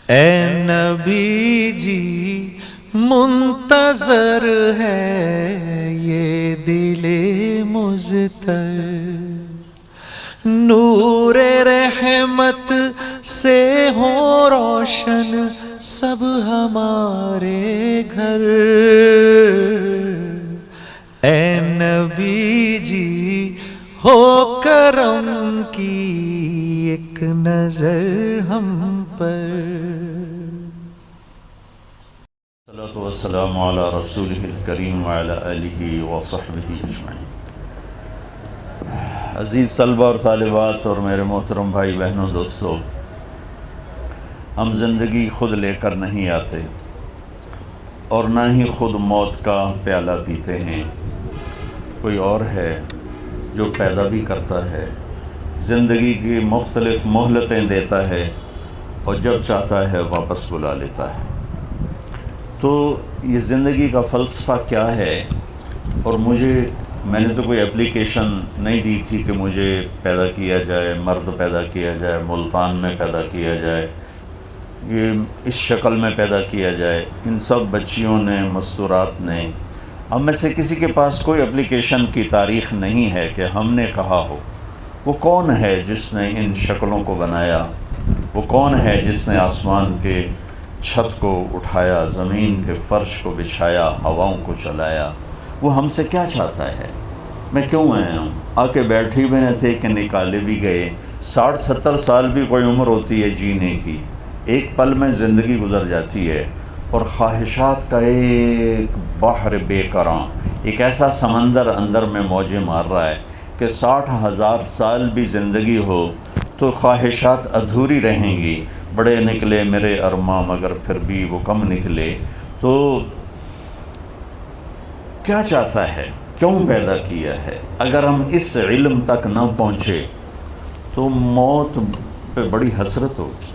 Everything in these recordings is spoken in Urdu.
اے نبی جی منتظر ہے یہ دل مضطر، نور رحمت سے ہو روشن سب ہمارے گھر۔ اے نبی جی ہو کرم کی ایک نظر ہم پر۔ الصلاۃ والسلام علی رسولہ الکریم وعلی آلہ وصحبہ اجمعین۔ عزیز طلبہ اور طالبات اور میرے محترم بھائی بہنوں دوستو، ہم زندگی خود لے کر نہیں آتے اور نہ ہی خود موت کا پیالہ پیتے ہیں، کوئی اور ہے جو پیدا بھی کرتا ہے، زندگی کی مختلف مہلتیں دیتا ہے اور جب چاہتا ہے واپس بلا لیتا ہے۔ تو یہ زندگی کا فلسفہ کیا ہے؟ اور میں نے تو کوئی اپلیکیشن نہیں دی تھی کہ مجھے پیدا کیا جائے، مرد پیدا کیا جائے، ملتان میں پیدا کیا جائے، یہ اس شکل میں پیدا کیا جائے۔ ان سب بچیوں نے، مستورات نے، ہم میں سے کسی کے پاس کوئی اپلیکیشن کی تاریخ نہیں ہے کہ ہم نے کہا ہو وہ کون ہے جس نے ان شکلوں کو بنایا، وہ کون ہے جس نے آسمان کے چھت کو اٹھایا، زمین کے فرش کو بچھایا، ہواؤں کو چلایا۔ وہ ہم سے کیا چاہتا ہے؟ میں کیوں آیا ہوں؟ آ کے بیٹھے ہوئے تھے کہ نکالے بھی گئے؟ 60-70 سال بھی کوئی عمر ہوتی ہے جینے کی، ایک پل میں زندگی گزر جاتی ہے، اور خواہشات کا ایک بحر بے کراں، ایک ایسا سمندر اندر میں موجیں مار رہا ہے کہ 60,000 سال بھی زندگی ہو تو خواہشات ادھوری رہیں گی۔ بڑے نکلے میرے ارماں مگر پھر بھی وہ کم نکلے۔ تو کیا چاہتا ہے؟ کیوں پیدا کیا ہے؟ اگر ہم اس علم تک نہ پہنچے تو موت پہ بڑی حسرت ہوگی۔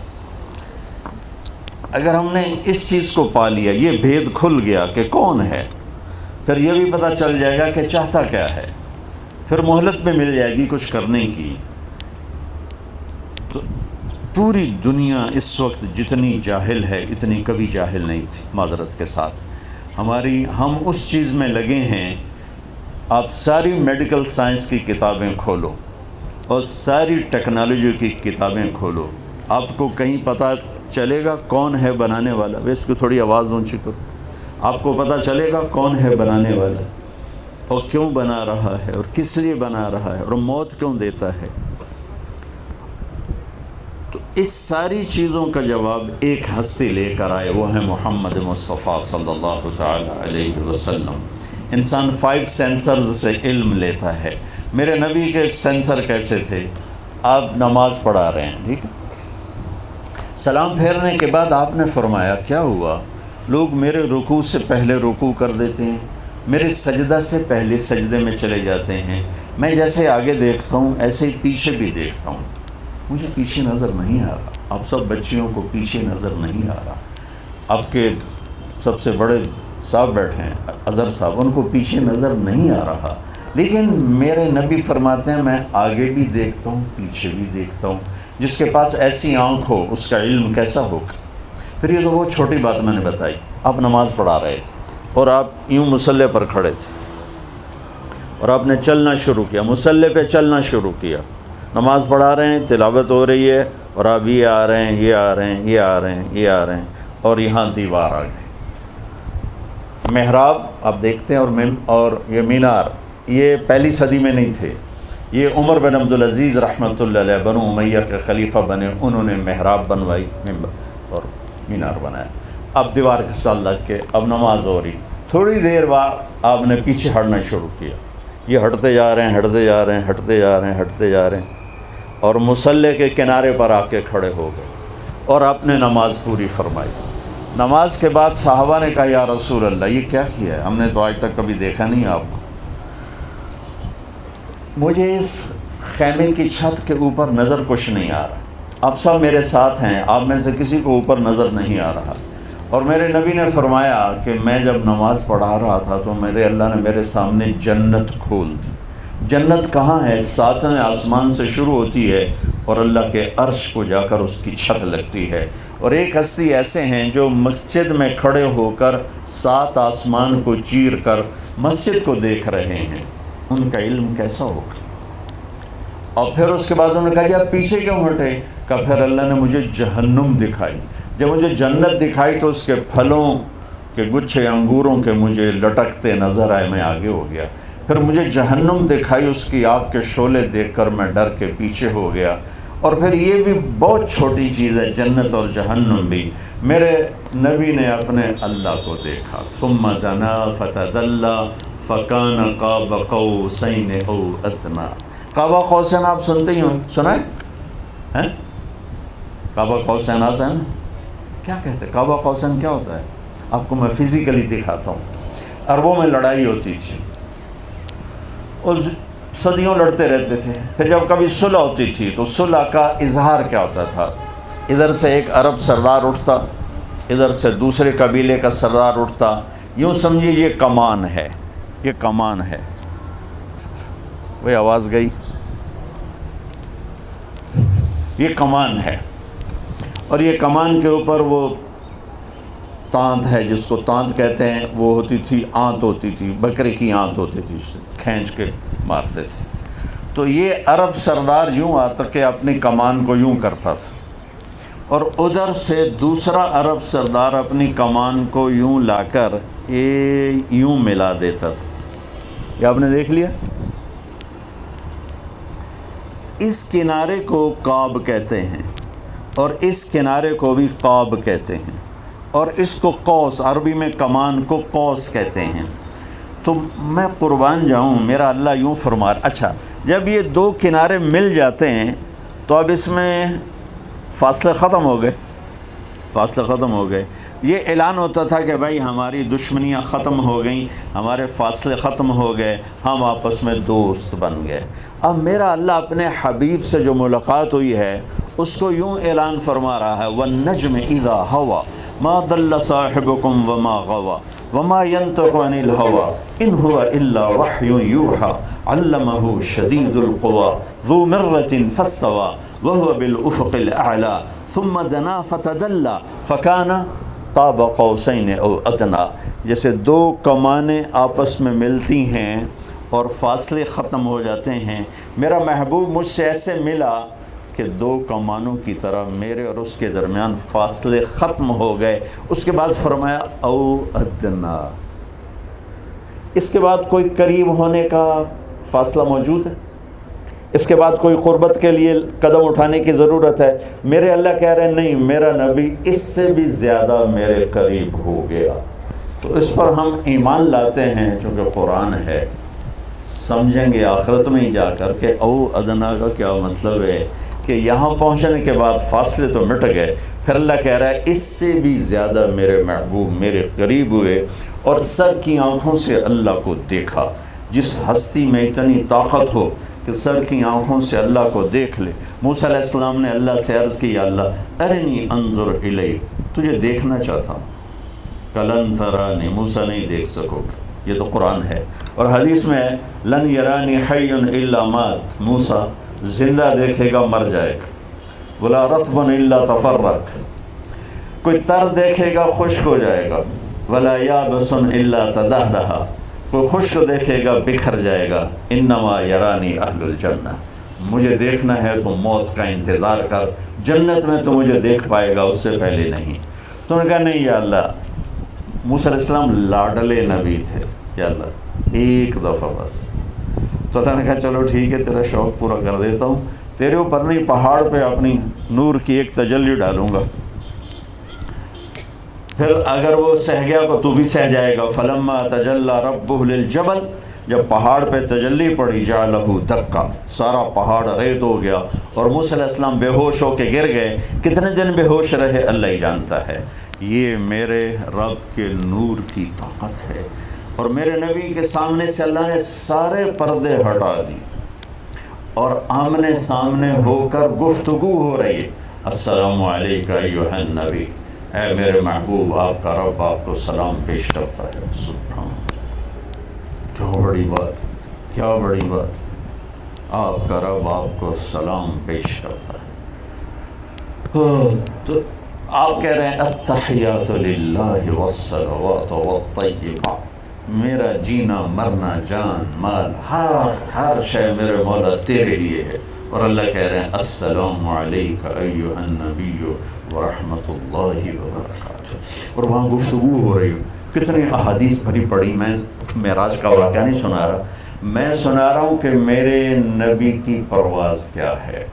اگر ہم نے اس چیز کو پا لیا، یہ بھید کھل گیا کہ کون ہے، پھر یہ بھی پتہ چل جائے گا کہ چاہتا کیا ہے، پھر مہلت بھی مل جائے گی کچھ کرنے کی۔ تو پوری دنیا اس وقت جتنی جاہل ہے اتنی کبھی جاہل نہیں تھی، معذرت کے ساتھ۔ ہم اس چیز میں لگے ہیں، آپ ساری میڈیکل سائنس کی کتابیں کھولو اور ساری ٹیکنالوجی کی کتابیں کھولو، آپ کو کہیں پتہ چلے گا کون ہے بنانے والا؟ اس کو تھوڑی آواز اونچی کرو۔ آپ کو پتہ چلے گا کون ہے بنانے والا اور کیوں بنا رہا ہے اور کس لیے بنا رہا ہے اور موت کیوں دیتا ہے۔ تو اس ساری چیزوں کا جواب ایک ہستی لے کر آئے، وہ ہے محمد مصطفیٰ صلی اللہ تعالی علیہ وسلم۔ انسان 5 سینسرز سے علم لیتا ہے۔ میرے نبی کے سینسر کیسے تھے؟ آپ نماز پڑھا رہے ہیں، ٹھیک ہے، سلام پھیرنے کے بعد آپ نے فرمایا کیا ہوا؟ لوگ میرے رکوع سے پہلے رکوع کر دیتے ہیں، میرے سجدہ سے پہلے سجدے میں چلے جاتے ہیں، میں جیسے آگے دیکھتا ہوں ایسے ہی پیچھے بھی دیکھتا ہوں، مجھے پیچھے نظر نہیں آ رہا۔ آپ سب بچیوں کو پیچھے نظر نہیں آ رہا۔ آپ کے سب سے بڑے صاحب بیٹھے ہیں اظہر صاحب، ان کو پیچھے نظر نہیں آ رہا، لیکن میرے نبی فرماتے ہیں میں آگے بھی دیکھتا ہوں پیچھے بھی دیکھتا ہوں۔ جس کے پاس ایسی آنکھ ہو اس کا علم کیسا ہوگا؟ پھر یہ تو وہ چھوٹی بات میں نے بتائی، آپ نماز پڑھا رہے تھے اور آپ یوں مصلی پر کھڑے تھے اور آپ نے چلنا شروع کیا، مصلی پہ چلنا شروع کیا، نماز پڑھا رہے ہیں، تلاوت ہو رہی ہے، اور آپ یہ آ رہے ہیں، یہ آ رہے ہیں، یہ آ رہے ہیں، یہ آ رہے ہیں، اور یہاں دیوار آ گئی۔ محراب آپ دیکھتے ہیں اور یہ مینار، یہ پہلی صدی میں نہیں تھے، یہ عمر بن عبدالعزیز رحمۃ اللہ علیہ بنو امیہ کے خلیفہ بنے، انہوں نے محراب بنوائی اور مینار بنایا۔ اب دیوار کے ساتھ لگ کے اب نماز ہو رہی، تھوڑی دیر بعد آپ نے پیچھے ہٹنا شروع کیا، یہ ہٹتے جا رہے ہیں، ہٹتے جا رہے ہیں، ہٹتے جا رہے ہیں، ہٹتے جا رہے ہیں، اور مصلی کے کنارے پر آ کے کھڑے ہو گئے اور آپ نے نماز پوری فرمائی۔ نماز کے بعد صحابہ نے کہا یا رسول اللہ یہ کیا کیا ہے؟ ہم نے تو آج تک کبھی دیکھا نہیں آپ کو۔ مجھے اس خیمے کی چھت کے اوپر نظر کچھ نہیں آ رہا، آپ سب میرے ساتھ ہیں، آپ میں سے کسی کو اوپر نظر نہیں آ رہا۔ اور میرے نبی نے فرمایا کہ میں جب نماز پڑھا رہا تھا تو میرے اللہ نے میرے سامنے جنت کھول دی۔ جنت کہاں ہے؟ 7ویں آسمان سے شروع ہوتی ہے اور اللہ کے عرش کو جا کر اس کی چھت لگتی ہے. اور ایک ہستی ایسے ہیں جو مسجد میں کھڑے ہو کر 7 آسمان کو چیر کر مسجد کو دیکھ رہے ہیں. ان کا علم کیسا ہوگا؟ اور پھر اس کے بعد انہوں نے کہا کہ آپ پیچھے کیوں ہٹے؟ کہا پھر اللہ نے مجھے جہنم دکھائی. جب مجھے جنت دکھائی تو اس کے پھلوں کے گچھے انگوروں کے مجھے لٹکتے نظر آئے، میں آگے ہو گیا. پھر مجھے جہنم دکھائی، اس کی آگ کے شعلے دیکھ کر میں ڈر کے پیچھے ہو گیا. اور پھر یہ بھی بہت چھوٹی چیز ہے، جنت اور جہنم بھی. میرے نبی نے اپنے اللہ کو دیکھا. ثم دنا فتدلی فکان قاب قوسین او ادنی. قاب قوسین آپ سنتے ہی ہوں، سنا ہے؟ قاب قوسین آتا ہے نا؟ کیا کہتے ہیں قاب قوسین؟ کیا ہوتا ہے؟ آپ کو میں فزیکلی دکھاتا ہوں. عربوں میں لڑائی ہوتی تھی اور صدیوں لڑتے رہتے تھے. پھر جب کبھی صلح ہوتی تھی تو صلح کا اظہار کیا ہوتا تھا؟ ادھر سے ایک عرب سردار اٹھتا، ادھر سے دوسرے قبیلے کا سردار اٹھتا. یوں سمجھیے یہ کمان ہے، یہ کمان ہے. وہی آواز گئی. یہ کمان ہے اور یہ کمان کے اوپر وہ تانت ہے جس کو تانت کہتے ہیں. وہ ہوتی تھی، آنت ہوتی تھی، بکرے کی آنت ہوتی تھی، کھینچ کے مارتے تھے. تو یہ عرب سردار یوں آتا کہ اپنی کمان کو یوں کرتا تھا اور ادھر سے دوسرا عرب سردار اپنی کمان کو یوں لا کر یوں ملا دیتا تھا. یہ آپ نے دیکھ لیا. اس کنارے کو قاب کہتے ہیں اور اس کنارے کو بھی قاب کہتے ہیں اور اس کو قوس، عربی میں کمان کو قوس کہتے ہیں. تو میں قربان جاؤں، میرا اللہ یوں فرما. اچھا، جب یہ 2 کنارے مل جاتے ہیں تو اب اس میں فاصلے ختم ہو گئے، فاصلے ختم ہو گئے. یہ اعلان ہوتا تھا کہ بھائی ہماری دشمنیاں ختم ہو گئیں، ہمارے فاصلے ختم ہو گئے، ہم آپس میں دوست بن گئے. اب میرا اللہ اپنے حبیب سے جو ملاقات ہوئی ہے اس کو یوں اعلان فرما رہا ہے: وَالنَّجْمِ إِذَا هَوَى مَا ضَلَّ صَاحِبُكُمْ وَمَا غَوَى وَمَا يَنطِقُ عَنِ الْهَوَى إِنْ هُوَ إِلَّا وَحْيٌ يُوحَى عَلَّمَهُ شَدِيدُ الْقُوَى ذُو مِرَّةٍ فَاسْتَوَى وَهُوَ بِالْأُفُقِ الْأَعْلَى ثُمَّ دَنَا فَتَدَلَّى فَكَانَ قاب قوسین او ادنی. جیسے 2 کمانیں آپس میں ملتی ہیں اور فاصلے ختم ہو جاتے ہیں، میرا محبوب مجھ سے ایسے ملا کہ 2 کمانوں کی طرح میرے اور اس کے درمیان فاصلے ختم ہو گئے. اس کے بعد فرمایا او ادنی. اس کے بعد کوئی قریب ہونے کا فاصلہ موجود ہے؟ اس کے بعد کوئی قربت کے لیے قدم اٹھانے کی ضرورت ہے؟ میرے اللہ کہہ رہے ہیں نہیں، میرا نبی اس سے بھی زیادہ میرے قریب ہو گیا. تو اس پر ہم ایمان لاتے ہیں چونکہ قرآن ہے. سمجھیں گے آخرت میں ہی جا کر کہ او ادنا کا کیا مطلب ہے کہ یہاں پہنچنے کے بعد فاصلے تو مٹ گئے، پھر اللہ کہہ رہا ہے اس سے بھی زیادہ میرے محبوب میرے قریب ہوئے اور سر کی آنکھوں سے اللہ کو دیکھا. جس ہستی میں اتنی طاقت ہو کہ سر کی آنکھوں سے اللہ کو دیکھ لے. موسیٰ علیہ السلام نے اللہ سے عرض کی: یا اللہ ارنی انظر الیک، تجھے دیکھنا چاہتا ہوں. لن ترانی، موسیٰ نہیں دیکھ سکو گے. یہ تو قرآن ہے. اور حدیث میں ہے لن یرانی حی الا مات، موسیٰ زندہ دیکھے گا مر جائے گا. ولا رطب الا تفرق، کوئی تر دیکھے گا خشک ہو جائے گا. ولا یابس الا تدہرہ، کوئی خشک دیکھے گا بکھر جائے گا. انما یرانی اہل الجنہ، مجھے دیکھنا ہے تو موت کا انتظار کر، جنت میں تو مجھے دیکھ پائے گا، اس سے پہلے نہیں. تو نے کہا نہیں یا اللہ. موسیٰ علیہ السلام لاڈلے نبی تھے. یا اللہ ایک دفعہ بس. تو اللہ نے کہا چلو ٹھیک ہے، تیرا شوق پورا کر دیتا ہوں. تیرے اوپر نہیں، پہاڑ پہ اپنی نور کی ایک تجلی ڈالوں گا، پھر اگر وہ سہ گیا تو بھی سہ جائے گا. فلما تجلی ربہ للجبل، جب پہاڑ پہ تجلی پڑی، جعلہ دکا، سارا پہاڑ ریت ہو گیا اور موسیٰ علیہ السلام بے ہوش ہو کے گر گئے. کتنے دن بے ہوش رہے اللہ ہی جانتا ہے. یہ میرے رب کے نور کی طاقت ہے. اور میرے نبی کے سامنے سے اللہ نے سارے پردے ہٹا دی اور آمنے سامنے ہو کر گفتگو ہو رہی ہے. السلام علیکہ ایھا النبی، اے میرے محبوب آپ کا رب آپ کو سلام پیش کرتا ہے. سبحان، کیا بڑی بات، کیا بڑی بات. آپ کا رب آپ کو سلام پیش کرتا ہے. تو آپ کہہ رہے ہیں التحیات للہ والصلوات والطیبات، میرا جینا مرنا جان مال ہر شے میرے مولا تیرے لیے ہے. اور اللہ کہہ رہے ہیں السلام علیک ایھا النبی ورحمۃ اللہ وبرکاتہ. اور وہاں گفتگو ہو رہی ہو، کتنی احادیث بھری پڑی. میں معراج کا واقعہ نہیں سنا رہا، میں سنا رہا ہوں کہ میرے نبی کی پرواز کیا ہے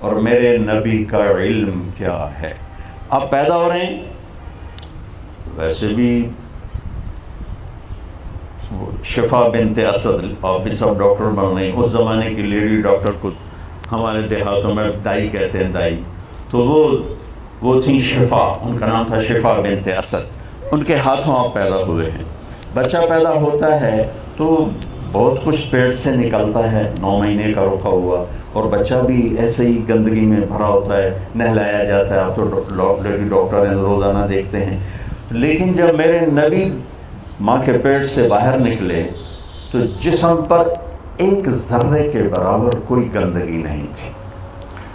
اور میرے نبی کا علم کیا ہے. آپ پیدا ہو رہے ہیں، ویسے بھی شفا بنت اسد، آپ بھی سب ڈاکٹر بن رہے ہیں. اس زمانے کی لیڈی ڈاکٹر کو ہمارے دیہاتوں میں دائی کہتے ہیں، دائی. تو وہ تھیں شفا، ان کا نام تھا شفا بنت اسد. ان کے ہاتھوں آپ پیدا ہوئے ہیں. بچہ پیدا ہوتا ہے تو بہت کچھ پیٹ سے نکلتا ہے، 9 مہینے کا رکا ہوا، اور بچہ بھی ایسے ہی گندگی میں بھرا ہوتا ہے، نہلایا جاتا ہے. آپ تو لیڈی ڈاکٹر ہیں، روزانہ دیکھتے ہیں. لیکن جب میرے نبی ماں کے پیٹ سے باہر نکلے تو جسم پر ایک ذرے کے برابر کوئی گندگی نہیں تھی،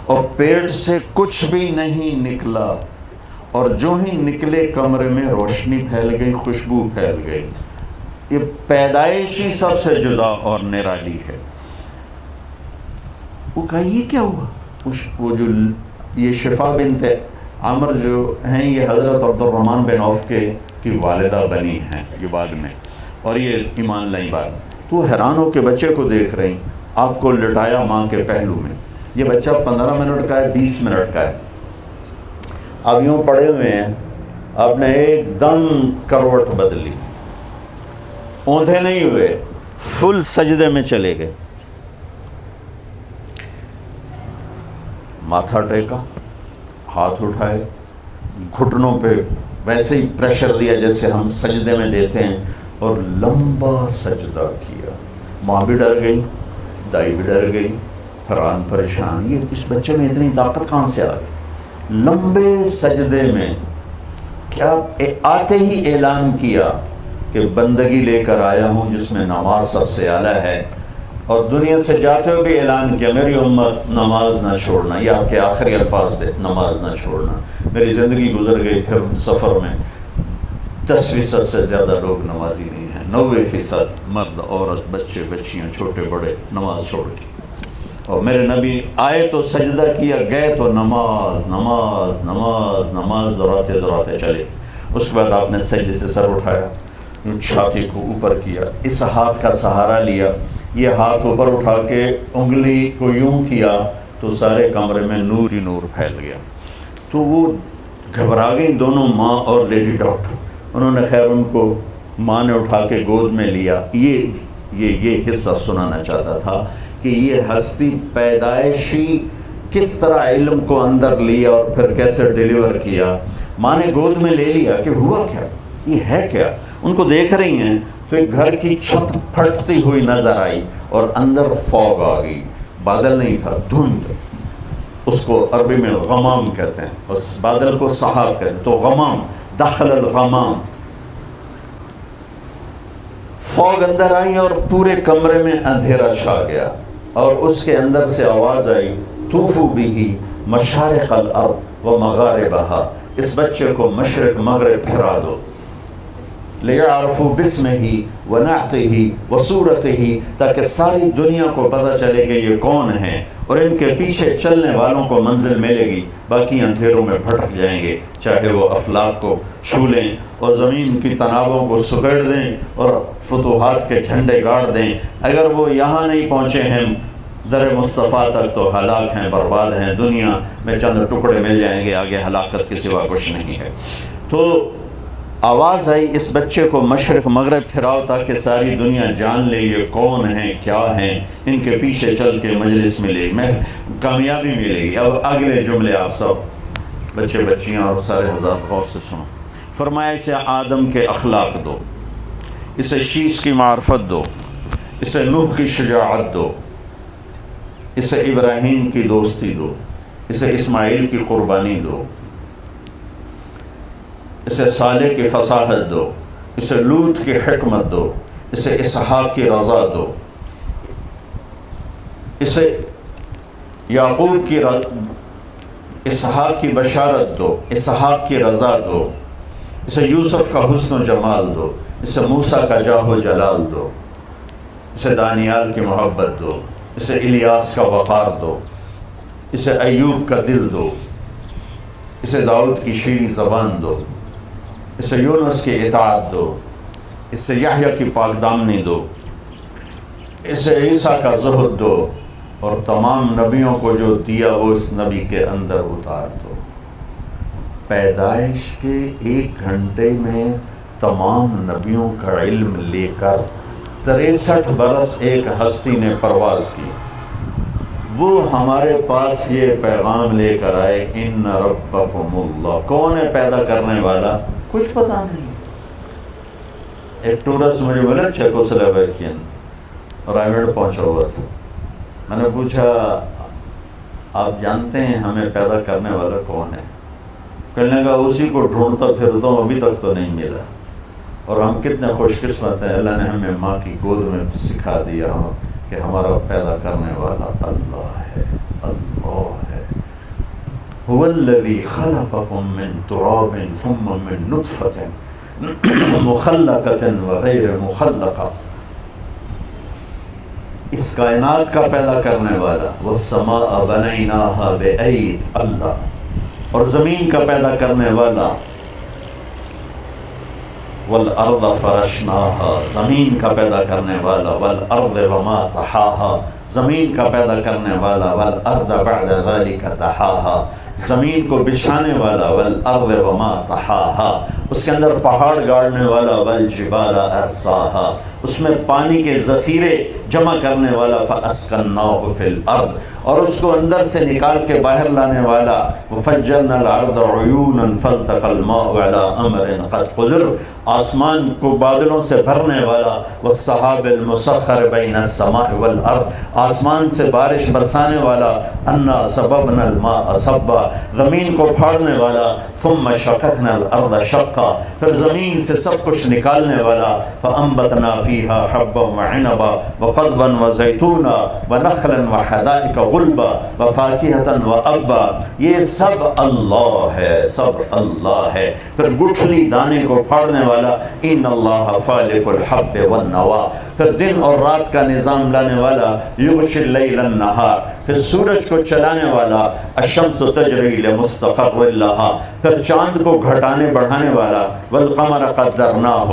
اور پیٹ سے کچھ بھی نہیں نکلا، اور جو ہی نکلے کمرے میں روشنی پھیل گئی، خوشبو پھیل گئی. یہ پیدائشی سب سے جدا اور نرالی ہے. وہ کہا یہ کیا ہوا؟ وہ جو یہ شفا بنت عمر جو ہیں، یہ حضرت عبد الرحمن بن عوف کی والدہ بنی ہیں یہ بعد میں، اور یہ ایمان لائی بات. تو حیران ہو کے بچے کو دیکھ رہی، آپ کو لٹایا ماں کے پہلو میں. یہ بچہ 15 منٹ کا ہے، 20 منٹ کا ہے. اب یوں پڑے ہوئے ہیں، آپ نے ایک دم کروٹ بدلی، اوندھے نہیں ہوئے، فل سجدے میں چلے گئے. ماتھا ٹیکا، ہاتھ اٹھائے، گھٹنوں پہ ویسے ہی پریشر دیا جیسے ہم سجدے میں دیتے ہیں، اور لمبا سجدہ کیا. ماں بھی ڈر گئی، دائی بھی ڈر گئی، حیران پریشان، یہ اس بچے میں اتنی طاقت کہاں سے آ گئی؟ لمبے سجدے میں کیا آتے ہی اعلان کیا کہ بندگی لے کر آیا ہوں جس میں نماز سب سے اعلیٰ ہے. اور دنیا سے جاتے ہوئے بھی اعلان کیا میری امت نماز نہ چھوڑنا. یہ آپ کے آخری الفاظ تھے، نماز نہ چھوڑنا. میری زندگی گزر گئی پھر سفر میں 10% سے زیادہ لوگ نمازی نہیں ہیں. 90% مرد عورت بچے بچیاں چھوٹے بڑے نماز چھوڑ کے. اور میرے نبی آئے تو سجدہ کیا، گئے تو نماز نماز نماز نماز دہراتے چلے. اس کے بعد آپ نے سجدے سے سر اٹھایا، چھاتی کو اوپر کیا، اس ہاتھ کا سہارا لیا. یہ ہاتھ اوپر اٹھا کے انگلی کو یوں کیا تو سارے کمرے میں نور ہی نور پھیل گیا. تو وہ گھبرا گئی دونوں، ماں اور لیڈی ڈاکٹر. انہوں نے خیر ان کو ماں نے اٹھا کے گود میں لیا. یہ حصہ سنانا چاہتا تھا کہ یہ ہستی پیدائشی کس طرح علم کو اندر لیا اور پھر کیسے ڈیلیور کیا. ماں نے گود میں لے لیا کہ ہوا کیا، یہ ہے کیا. ان کو دیکھ رہی ہیں تو ایک گھر کی چھت پھٹتی ہوئی نظر آئی اور اندر فوگ آ گئی. بادل نہیں تھا، دھند. اس کو عربی میں غمام کہتے ہیں، اس بادل کو سحاب کہتے ہیں. تو غمام، دخل الغمام، فوگ اندر آئی اور پورے کمرے میں اندھیرا چھا گیا. اور اس کے اندر سے آواز آئی طوفوا بہ مشارق الارض و مغاربہا. اس بچے کو مشرق مغرب پھرا دو. لِيَعْرَفُوا بِاسْمِهِ وَنَعْتِهِ وَصُورَتِهِ، تاکہ ساری دنیا کو پتہ چلے کہ یہ کون ہیں اور ان کے پیچھے چلنے والوں کو منزل ملے گی. باقی اندھیروں میں بھٹک جائیں گے، چاہے وہ افلاک کو چھو لیں اور زمین کی تنابوں کو سکڑ دیں اور فتوحات کے جھنڈے گاڑ دیں. اگر وہ یہاں نہیں پہنچے ہیں در مصطفیٰ تک تو ہلاک ہیں، برباد ہیں. دنیا میں چند ٹکڑے مل جائیں گے، آگے ہلاکت کے سوا کچھ نہیں ہے. تو آواز آئی اس بچے کو مشرق مغرب پھراؤ تاکہ ساری دنیا جان لے یہ کون ہیں، کیا ہیں. ان کے پیچھے چل کے مجلس ملے گی، میں کامیابی ملے گی. اب اگلے جملے آپ سب بچے بچیاں اور سارے حضرات غور سے سنو. فرمایا اسے آدم کے اخلاق دو، اسے شیش کی معرفت دو، اسے نوح کی شجاعت دو، اسے ابراہیم کی دوستی دو، اسے اسماعیل کی قربانی دو، اسے صالح کی فصاحت دو، اسے لوط کی حکمت دو، اسے اسحاق کی رضا دو. اسے یعقوب کی اسحاق کی بشارت دو، اسحاق کی رضا دو، اسے یوسف کا حسن و جمال دو، اسے موسیٰ کا جاہ و جلال دو، اسے دانیال کی محبت دو، اسے الیاس کا وقار دو، اسے ایوب کا دل دو، اسے داؤد کی شیریں زبان دو، اسے یونس کی اطاعت دو، اسے یحییٰ کی پاک دامنی دو، اسے عیسیٰ کا زہد دو، اور تمام نبیوں کو جو دیا وہ اس نبی کے اندر اتار دو۔ پیدائش کے 1 گھنٹے میں تمام نبیوں کا علم لے کر 63 برس ایک ہستی نے پرواز کی، وہ ہمارے پاس یہ پیغام لے کر آئے، ان ربکم اللہ۔ کون ہے پیدا کرنے والا؟ کچھ پتہ نہیں۔ ایک ٹورسٹ مجھے بولا چیکوسلوواکین اور آئیلینڈ پہنچا ہوا تھا، میں نے پوچھا آپ جانتے ہیں ہمیں پیدا کرنے والا کون ہے؟ کہنے لگا اسی کو ڈھونڈتا پھرتا ہوں، ابھی تک تو نہیں ملا۔ اور ہم کتنے خوش قسمت ہیں، اللہ نے ہمیں ماں کی گود میں سکھا دیا کہ ہمارا پیدا کرنے والا اللہ ہے، اللہ ہے۔ هو الذی خلقکم من تراب ثم من نطفة مخلقة وغیر مخلقة، اس کائنات کا پیدا کرنے والا، والسماء بنیناها بأید، اللہ، اور زمین کا پیدا کرنے والا، والارض فرشناها، زمین کا پیدا کرنے والا، والارض وما طحاها، زمین کا پیدا کرنے والا، والارض بعد ذلك طحاها، زمین کو بچھانے والا، والارض وما طحاها، اس کے اندر پہاڑ گاڑنے والا، والجبال ارساها، اس میں پانی کے ذخیرے جمع کرنے والا، فاسکناہ فی الارض، اور اس کو اندر سے نکال کے باہر لانے والا، وفجرنا الارض عیونا فالتقى الماء على امر قد قدر، آسمان کو بادلوں سے بھرنے والا، والسحاب المسخر بین السماء والارض، آسمان سے بارش برسانے والا، انا صببنا الماء صبا، زمین کو پھاڑنے والا، ثم شققنا الارض شقا، پھر زمین سے سب کچھ نکالنے والا، فانبتنا فیہا حبا وعنبا وقضبا وزیتونا ونخلا وحدائق غلبا وفاکہتا وابا، یہ سب اللہ ہے، سب اللہ ہے۔ پھر گٹھلی دانے کو پھاڑنے والا، ان اللہ فالق الحب والنوا، پھر دن اور رات کا نظام لانے والا، یغشی اللیل النہار، پھر سورج کو چلانے والا، الشمس تجری لمستقر لہا، پھر چاند کو گھٹانے بڑھانے والا، والقمر قدرناہ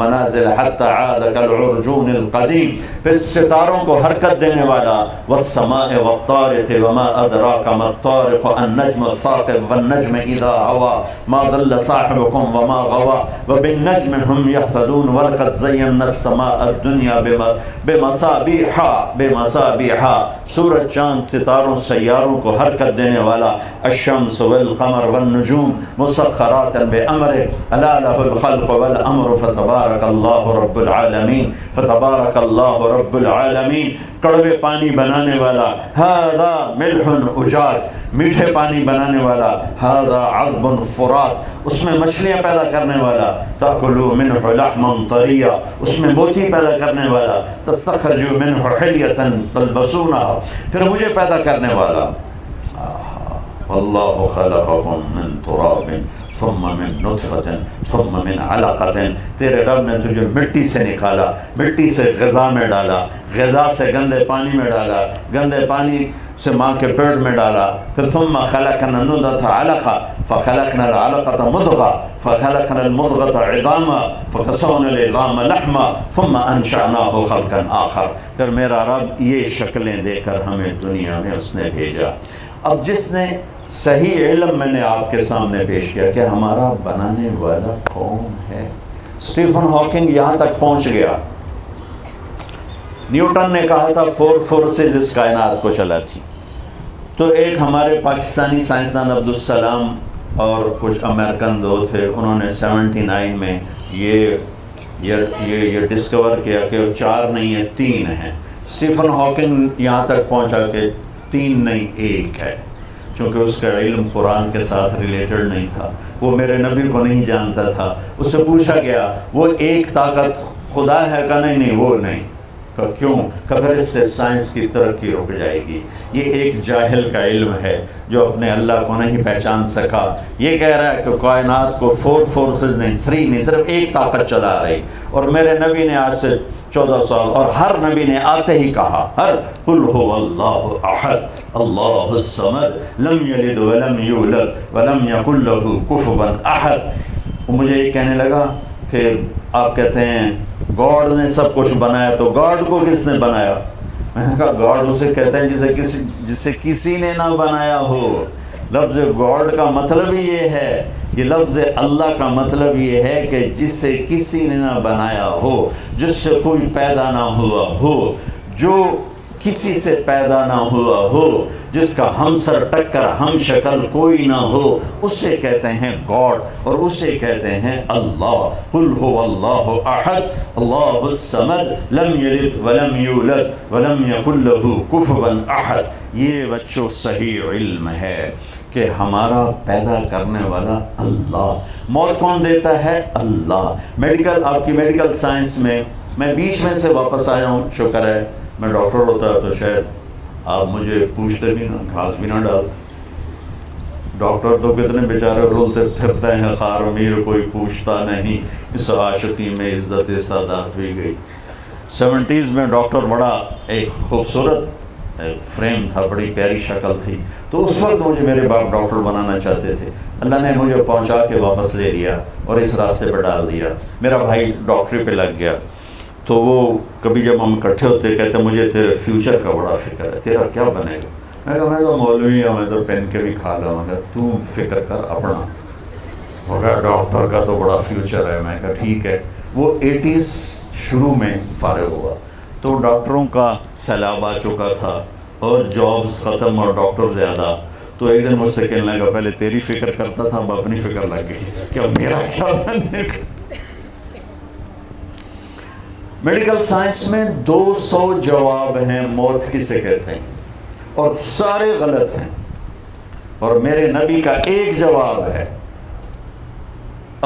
منازل حتی عاد کالعرجون القدیم، پھر ستاروں کو حرکت دینے والا، والسماء والطارق وما ادراک ما الطارق النجم الثاقب والنجم اذا ہوا ما ضل صاحبکم وما غوا وبالنجم هم يهتدون ولقد زینا السماء الدنیا بمصابیح، سورج چاند ستاروں سیاروں کو حرکت دینے والا، الشمس والقمر والنجوم مسخرات بأمره الا له الخلق والامر فتبارک اللہ رب العالمین، فتبارک اللہ رب العالمین۔ کڑوے پانی بنانے والا، ھذا ملح اجاج، میٹھے پانی بنانے والا، ھذا عذب فرات، اس میں مچھلیاں پیدا کرنے والا، تاکلوا منہ لحما طریا، اس میں موتی پیدا کرنے والا، تستخرجوا منہ حلیۃ تلبسونها، پھر مجھے پیدا کرنے والا، واللہ خلقکم من تراب ثم من نطفة ثم من علقة، تیرے رب نے تجھے مٹی سے نکالا، مٹی سے غذا میں ڈالا، غذا سے گندے پانی میں ڈالا، گندے پانی سے ماں کے پیٹ میں ڈالا، پھر ثم خلقنا النطفة علقة فخلقنا العلقة مضغة فخلقنا المضغة عظاما فكسونا العظام لحما ثم انشأناه خلقا آخر، پھر میرا رب یہ شکلیں دے کر ہمیں دنیا میں اس نے بھیجا۔ اب جس نے صحیح علم میں نے آپ کے سامنے پیش کیا کہ ہمارا بنانے والا کون ہے۔ اسٹیفن ہاکنگ یہاں تک پہنچ گیا، نیوٹن نے کہا تھا 4 فورسز اس کائنات کو چلاتی، تو ایک ہمارے پاکستانی سائنسدان عبدالسلام اور کچھ امریکن دو تھے، انہوں نے 79 میں یہ ڈسکور کیا کہ 4 نہیں ہے 3 ہیں۔ اسٹیفن ہاکنگ یہاں تک پہنچا کہ 3 نہیں 1 ہے، چونکہ اس کا علم قرآن کے ساتھ ریلیٹڈ نہیں تھا، وہ میرے نبی کو نہیں جانتا تھا۔ اس سے پوچھا گیا وہ ایک طاقت خدا ہے کہ نہیں؟ وہ نہیں، کہ کیوں؟ کہ پھر اس سے سائنس کی ترقی رک جائے گی. یہ ایک جاہل کا علم ہے جو اپنے اللہ کو نہیں پہچان سکا. یہ کہہ رہا ہے کہ کائنات کو 4 فورسز نہیں، 3 نہیں، صرف ایک طاقت چلا رہی. اور میرے نبی نے آج سے 14 سال اور ہر نبی نے آتے ہی کہا، ہر قل هو اللہ احد اللہ الصمد لم یلد ولم یولد ولم یکن له کفوا احد. مجھے یہ کہنے لگا کہ آپ کہتے ہیں گاڈ نے سب کچھ بنایا، تو گاڈ کو کس نے بنایا؟ میں نے کہا گاڈ اسے کہتے ہیں جسے کسی نے نہ بنایا ہو. لفظ گاڈ کا مطلب ہی یہ ہے، یہ لفظ اللہ کا مطلب یہ ہے کہ جسے کسی نے نہ بنایا ہو، جس سے کوئی پیدا نہ ہوا ہو، جو کسی سے پیدا نہ ہوا ہو، جس کا ہم سر ٹکر ہم شکل کوئی نہ ہو، اسے کہتے ہیں گاڈ اور اسے کہتے ہیں اللہ. قل هو اللہ احد اللہ الصمد لم یلد ولم یولد ولم یکن له کفوا احد. یہ بچوں صحیح علم ہے کہ ہمارا پیدا کرنے والا اللہ. موت کون دیتا ہے؟ اللہ. میڈیکل، آپ کی میڈیکل سائنس میں بیچ میں سے واپس آیا ہوں، شکر ہے. میں ڈاکٹر ہوتا تو شاید آپ مجھے پوچھتے بھی نہ، گھاس بھی نہ ڈالتے. ڈاکٹر تو کتنے بیچارے رولتے پھرتے ہیں، خار امیر کوئی پوچھتا نہیں. اس عاشقی میں عزت سادات بھی گئی. 70s میں ڈاکٹر بڑا ایک خوبصورت فریم تھا، بڑی پیاری شکل تھی. تو اس وقت مجھے میرے باپ ڈاکٹر بنانا چاہتے تھے. اللہ نے مجھے پہنچا کے واپس لے لیا اور اس راستے پہ ڈال دیا. میرا بھائی ڈاکٹری پہ لگ گیا. تو وہ کبھی جب ہم اکٹھے ہوتے کہتے مجھے تیرے فیوچر کا بڑا فکر ہے، تیرا کیا بنے گا؟ میں کہا میں تو مولوی ہوں، میں تو پہن کے بھی کھا لوں گا، تو فکر کر اپنا. وہ کہا ڈاکٹر کا تو بڑا فیوچر ہے. میں کہا ٹھیک ہے. وہ 80s شروع میں فارغ ہوا تو ڈاکٹروں کا سیلاب آ چکا تھا اور جابس ختم اور ڈاکٹر زیادہ. تو ایک دن مجھ سے کہنے لگا پہلے تیری فکر کرتا تھا، اب اپنی فکر لگ گئی کہ اب میرا کیا بنے گا. میڈیکل سائنس میں 200 جواب ہیں موت کسے کہتے ہیں، اور سارے غلط ہیں. اور میرے نبی کا ایک جواب ہے،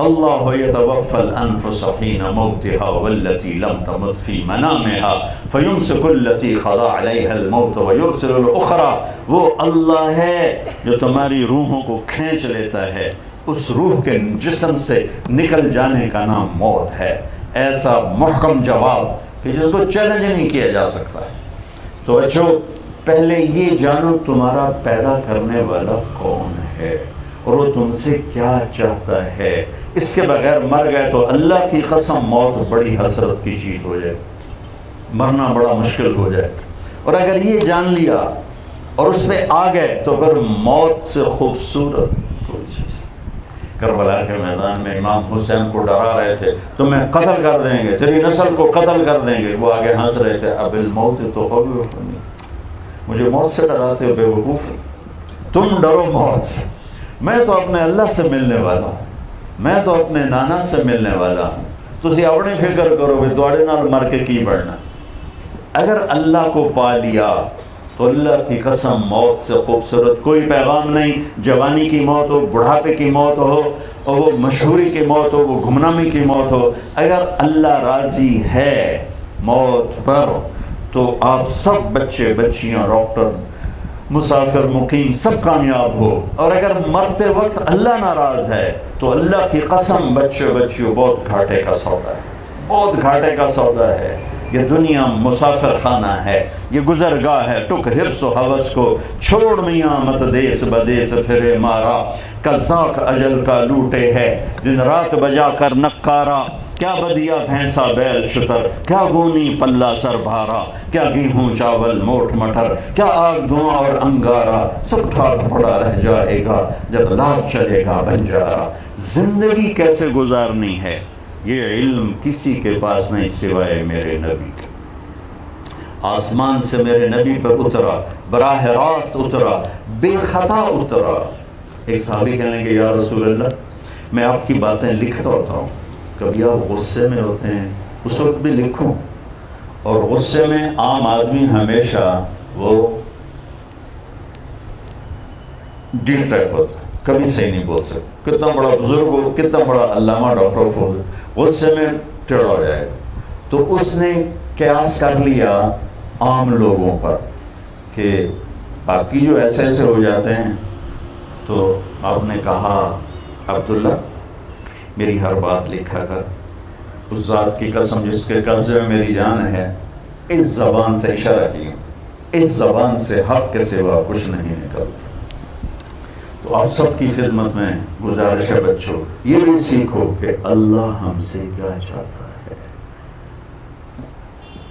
اللہ یتوفی الانفس حین موتها والتی لم تمت فی منامها فیمسک التی قضى علیها الموت ویرسل الاخرى. وہ اللہ ہے جو تمہاری روحوں کو کھینچ لیتا ہے، اس روح کے جسم سے نکل جانے کا نام موت ہے. ایسا محکم جواب کہ جس کو چیلنج نہیں کیا جا سکتا. تو بچوں پہلے یہ جانو تمہارا پیدا کرنے والا کون ہے اور وہ تم سے کیا چاہتا ہے. اس کے بغیر مر گئے تو اللہ کی قسم موت بڑی حسرت کی چیز ہو جائے، مرنا بڑا مشکل ہو جائے. اور اگر یہ جان لیا اور اس پہ آ گئے تو پھر موت سے خوبصورت کوئی چیز. کربلا کے میدان میں امام حسین کو ڈرا رہے تھے تمہیں قتل کر دیں گے، تیری نسل کو قتل کر دیں گے. وہ آگے ہنس رہے تھے، اب الموت تخوفنی، مجھے موت سے ڈراتے ہو بے وقوف. تم ڈرو موت سے، میں تو اپنے اللہ سے ملنے والا ہوں، میں تو اپنے نانا سے ملنے والا ہوں. تسی اپنی فکر کرو بھی تواڈے نال مر کے کی بڑھنا. اگر اللہ کو پا لیا تو اللہ کی قسم موت سے خوبصورت کوئی پیغام نہیں. جوانی کی موت ہو، بڑھاپے کی موت ہو، اور وہ مشہوری کی موت ہو، وہ گمنامی کی موت ہو، اگر اللہ راضی ہے موت پر تو آپ سب بچے بچیاں، ڈاکٹر، مسافر، مقیم سب کامیاب ہو. اور اگر مرتے وقت اللہ ناراض ہے تو اللہ کی قسم بچے بچیوں بہت گھاٹے کا سودا ہے، بہت گھاٹے کا سودا ہے. یہ دنیا مسافر خانہ ہے، یہ گزرگاہ ہے. ٹک حرص و حوث کو چھوڑ میاں مت دیس بدیس پھرے مارا، قزاق اجل کا لوٹے ہے دن رات بجا کر نکارا. کیا بدیا بھینسا بیل شتر، کیا گونی پلہ سر بھارا، کیا گیہوں چاول موٹ مٹر، کیا آگ دھواں اور انگارا. سب ٹھاک پڑا رہ جائے گا جب لاد چلے گا بنجارا. زندگی کیسے گزارنی ہے یہ علم کسی کے پاس نہیں سوائے میرے نبی کے. آسمان سے میرے نبی پر اترا، براہ راست اترا، بے خطا اترا. ایک صحابی کہنے لگے یا رسول اللہ میں آپ کی باتیں لکھتا ہوتا ہوں، کبھی آپ غصے میں ہوتے ہیں اس وقت بھی لکھوں. اور غصے میں عام آدمی ہمیشہ وہ ڈی ٹریک ہوتا ہے، کبھی صحیح نہیں بول سکتا. کتنا بڑا بزرگ ہو، کتنا بڑا علامہ ڈاکٹر ہو، غصے میں ٹیڑھا ہو جائے گا. تو اس نے قیاس کر لیا عام لوگوں پر کہ باقی جو ایسے ایسے ہو جاتے ہیں، تو آپ نے کہا عبداللہ میری ہر بات لکھا کر، اس ذات کی قسم جس کے قبضے میں میری جان ہے، اس زبان سے اشارہ کیا، اس زبان سے حق کے سوا کچھ نہیں نکلتا۔ تو آپ سب کی خدمت میں گزارش ہے بچوں، یہ بھی سیکھو کہ اللہ ہم سے کیا چاہتا ہے۔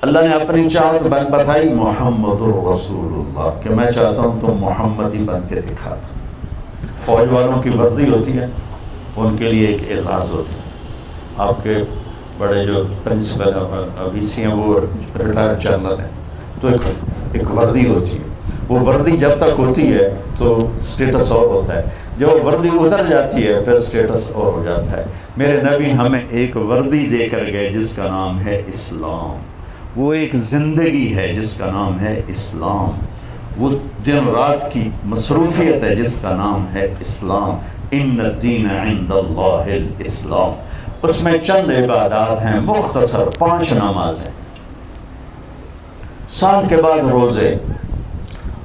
اللہ نے اپنی چاہت بتائی محمد الرسول اللہ، کہ میں چاہتا ہوں تم محمدی بن کے دکھا دو۔ فوج والوں کی وردی ہوتی ہے، ان کے لیے ایک اعزاز ہوتا ہے۔ آپ کے بڑے جو پرنسپل وی سی ہیں وہ ریٹائر جنرل ہیں، تو ایک وردی ہوتی ہے، وہ وردی جب تک ہوتی ہے تو سٹیٹس اور ہوتا ہے، جب وہ وردی اتر جاتی ہے پھر سٹیٹس اور ہو جاتا ہے۔ میرے نبی ہمیں ایک وردی دے کر گئے جس کا نام ہے اسلام، وہ ایک زندگی ہے جس کا نام ہے اسلام، وہ دن رات کی مصروفیت ہے جس کا نام ہے اسلام۔ ان الدین عند اللہ الاسلام، اس میں چند عبادات ہیں مختصر، 5 نمازیں، سال کے بعد روزے،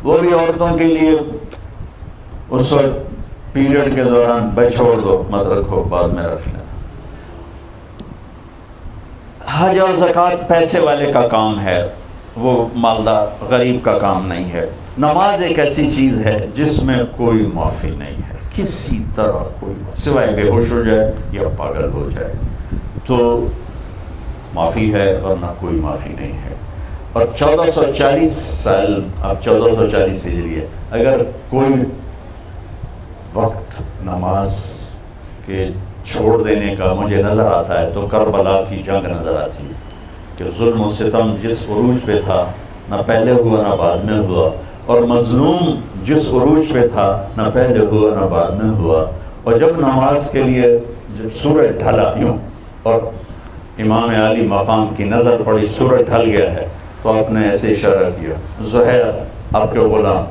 وہ بھی عورتوں کے لیے اس وقت پیریڈ کے دوران بھائی چھوڑ دو، مت رکھو، بعد میں رکھ لینا۔ حج اور زکوٰۃ پیسے والے کا کام ہے، وہ مالدار غریب کا کام نہیں ہے۔ نماز ایک ایسی چیز ہے جس میں کوئی معافی نہیں ہے، کسی طرح کوئی، سوائے بے ہوش ہو جائے یا پاگل ہو جائے تو معافی ہے، اور نہ کوئی معافی نہیں ہے۔ اور 1440 سال، اب 1440 ہجری ہے، اگر کوئی وقت نماز کے چھوڑ دینے کا مجھے نظر آتا ہے تو کربلا کی جنگ نظر آتی ہے، کہ ظلم و ستم جس عروج پہ تھا نہ پہلے ہوا نہ بعد میں ہوا، اور مظلوم جس عروج پہ تھا نہ پہلے ہوا نہ بعد میں ہوا۔ اور جب نماز کے لیے جب سورج ڈھلا یوں اور امام عالی مقام کی نظر پڑی سورج ڈھل گیا ہے، تو آپ نے ایسے اشارہ کیا، زہیر آپ کے غلام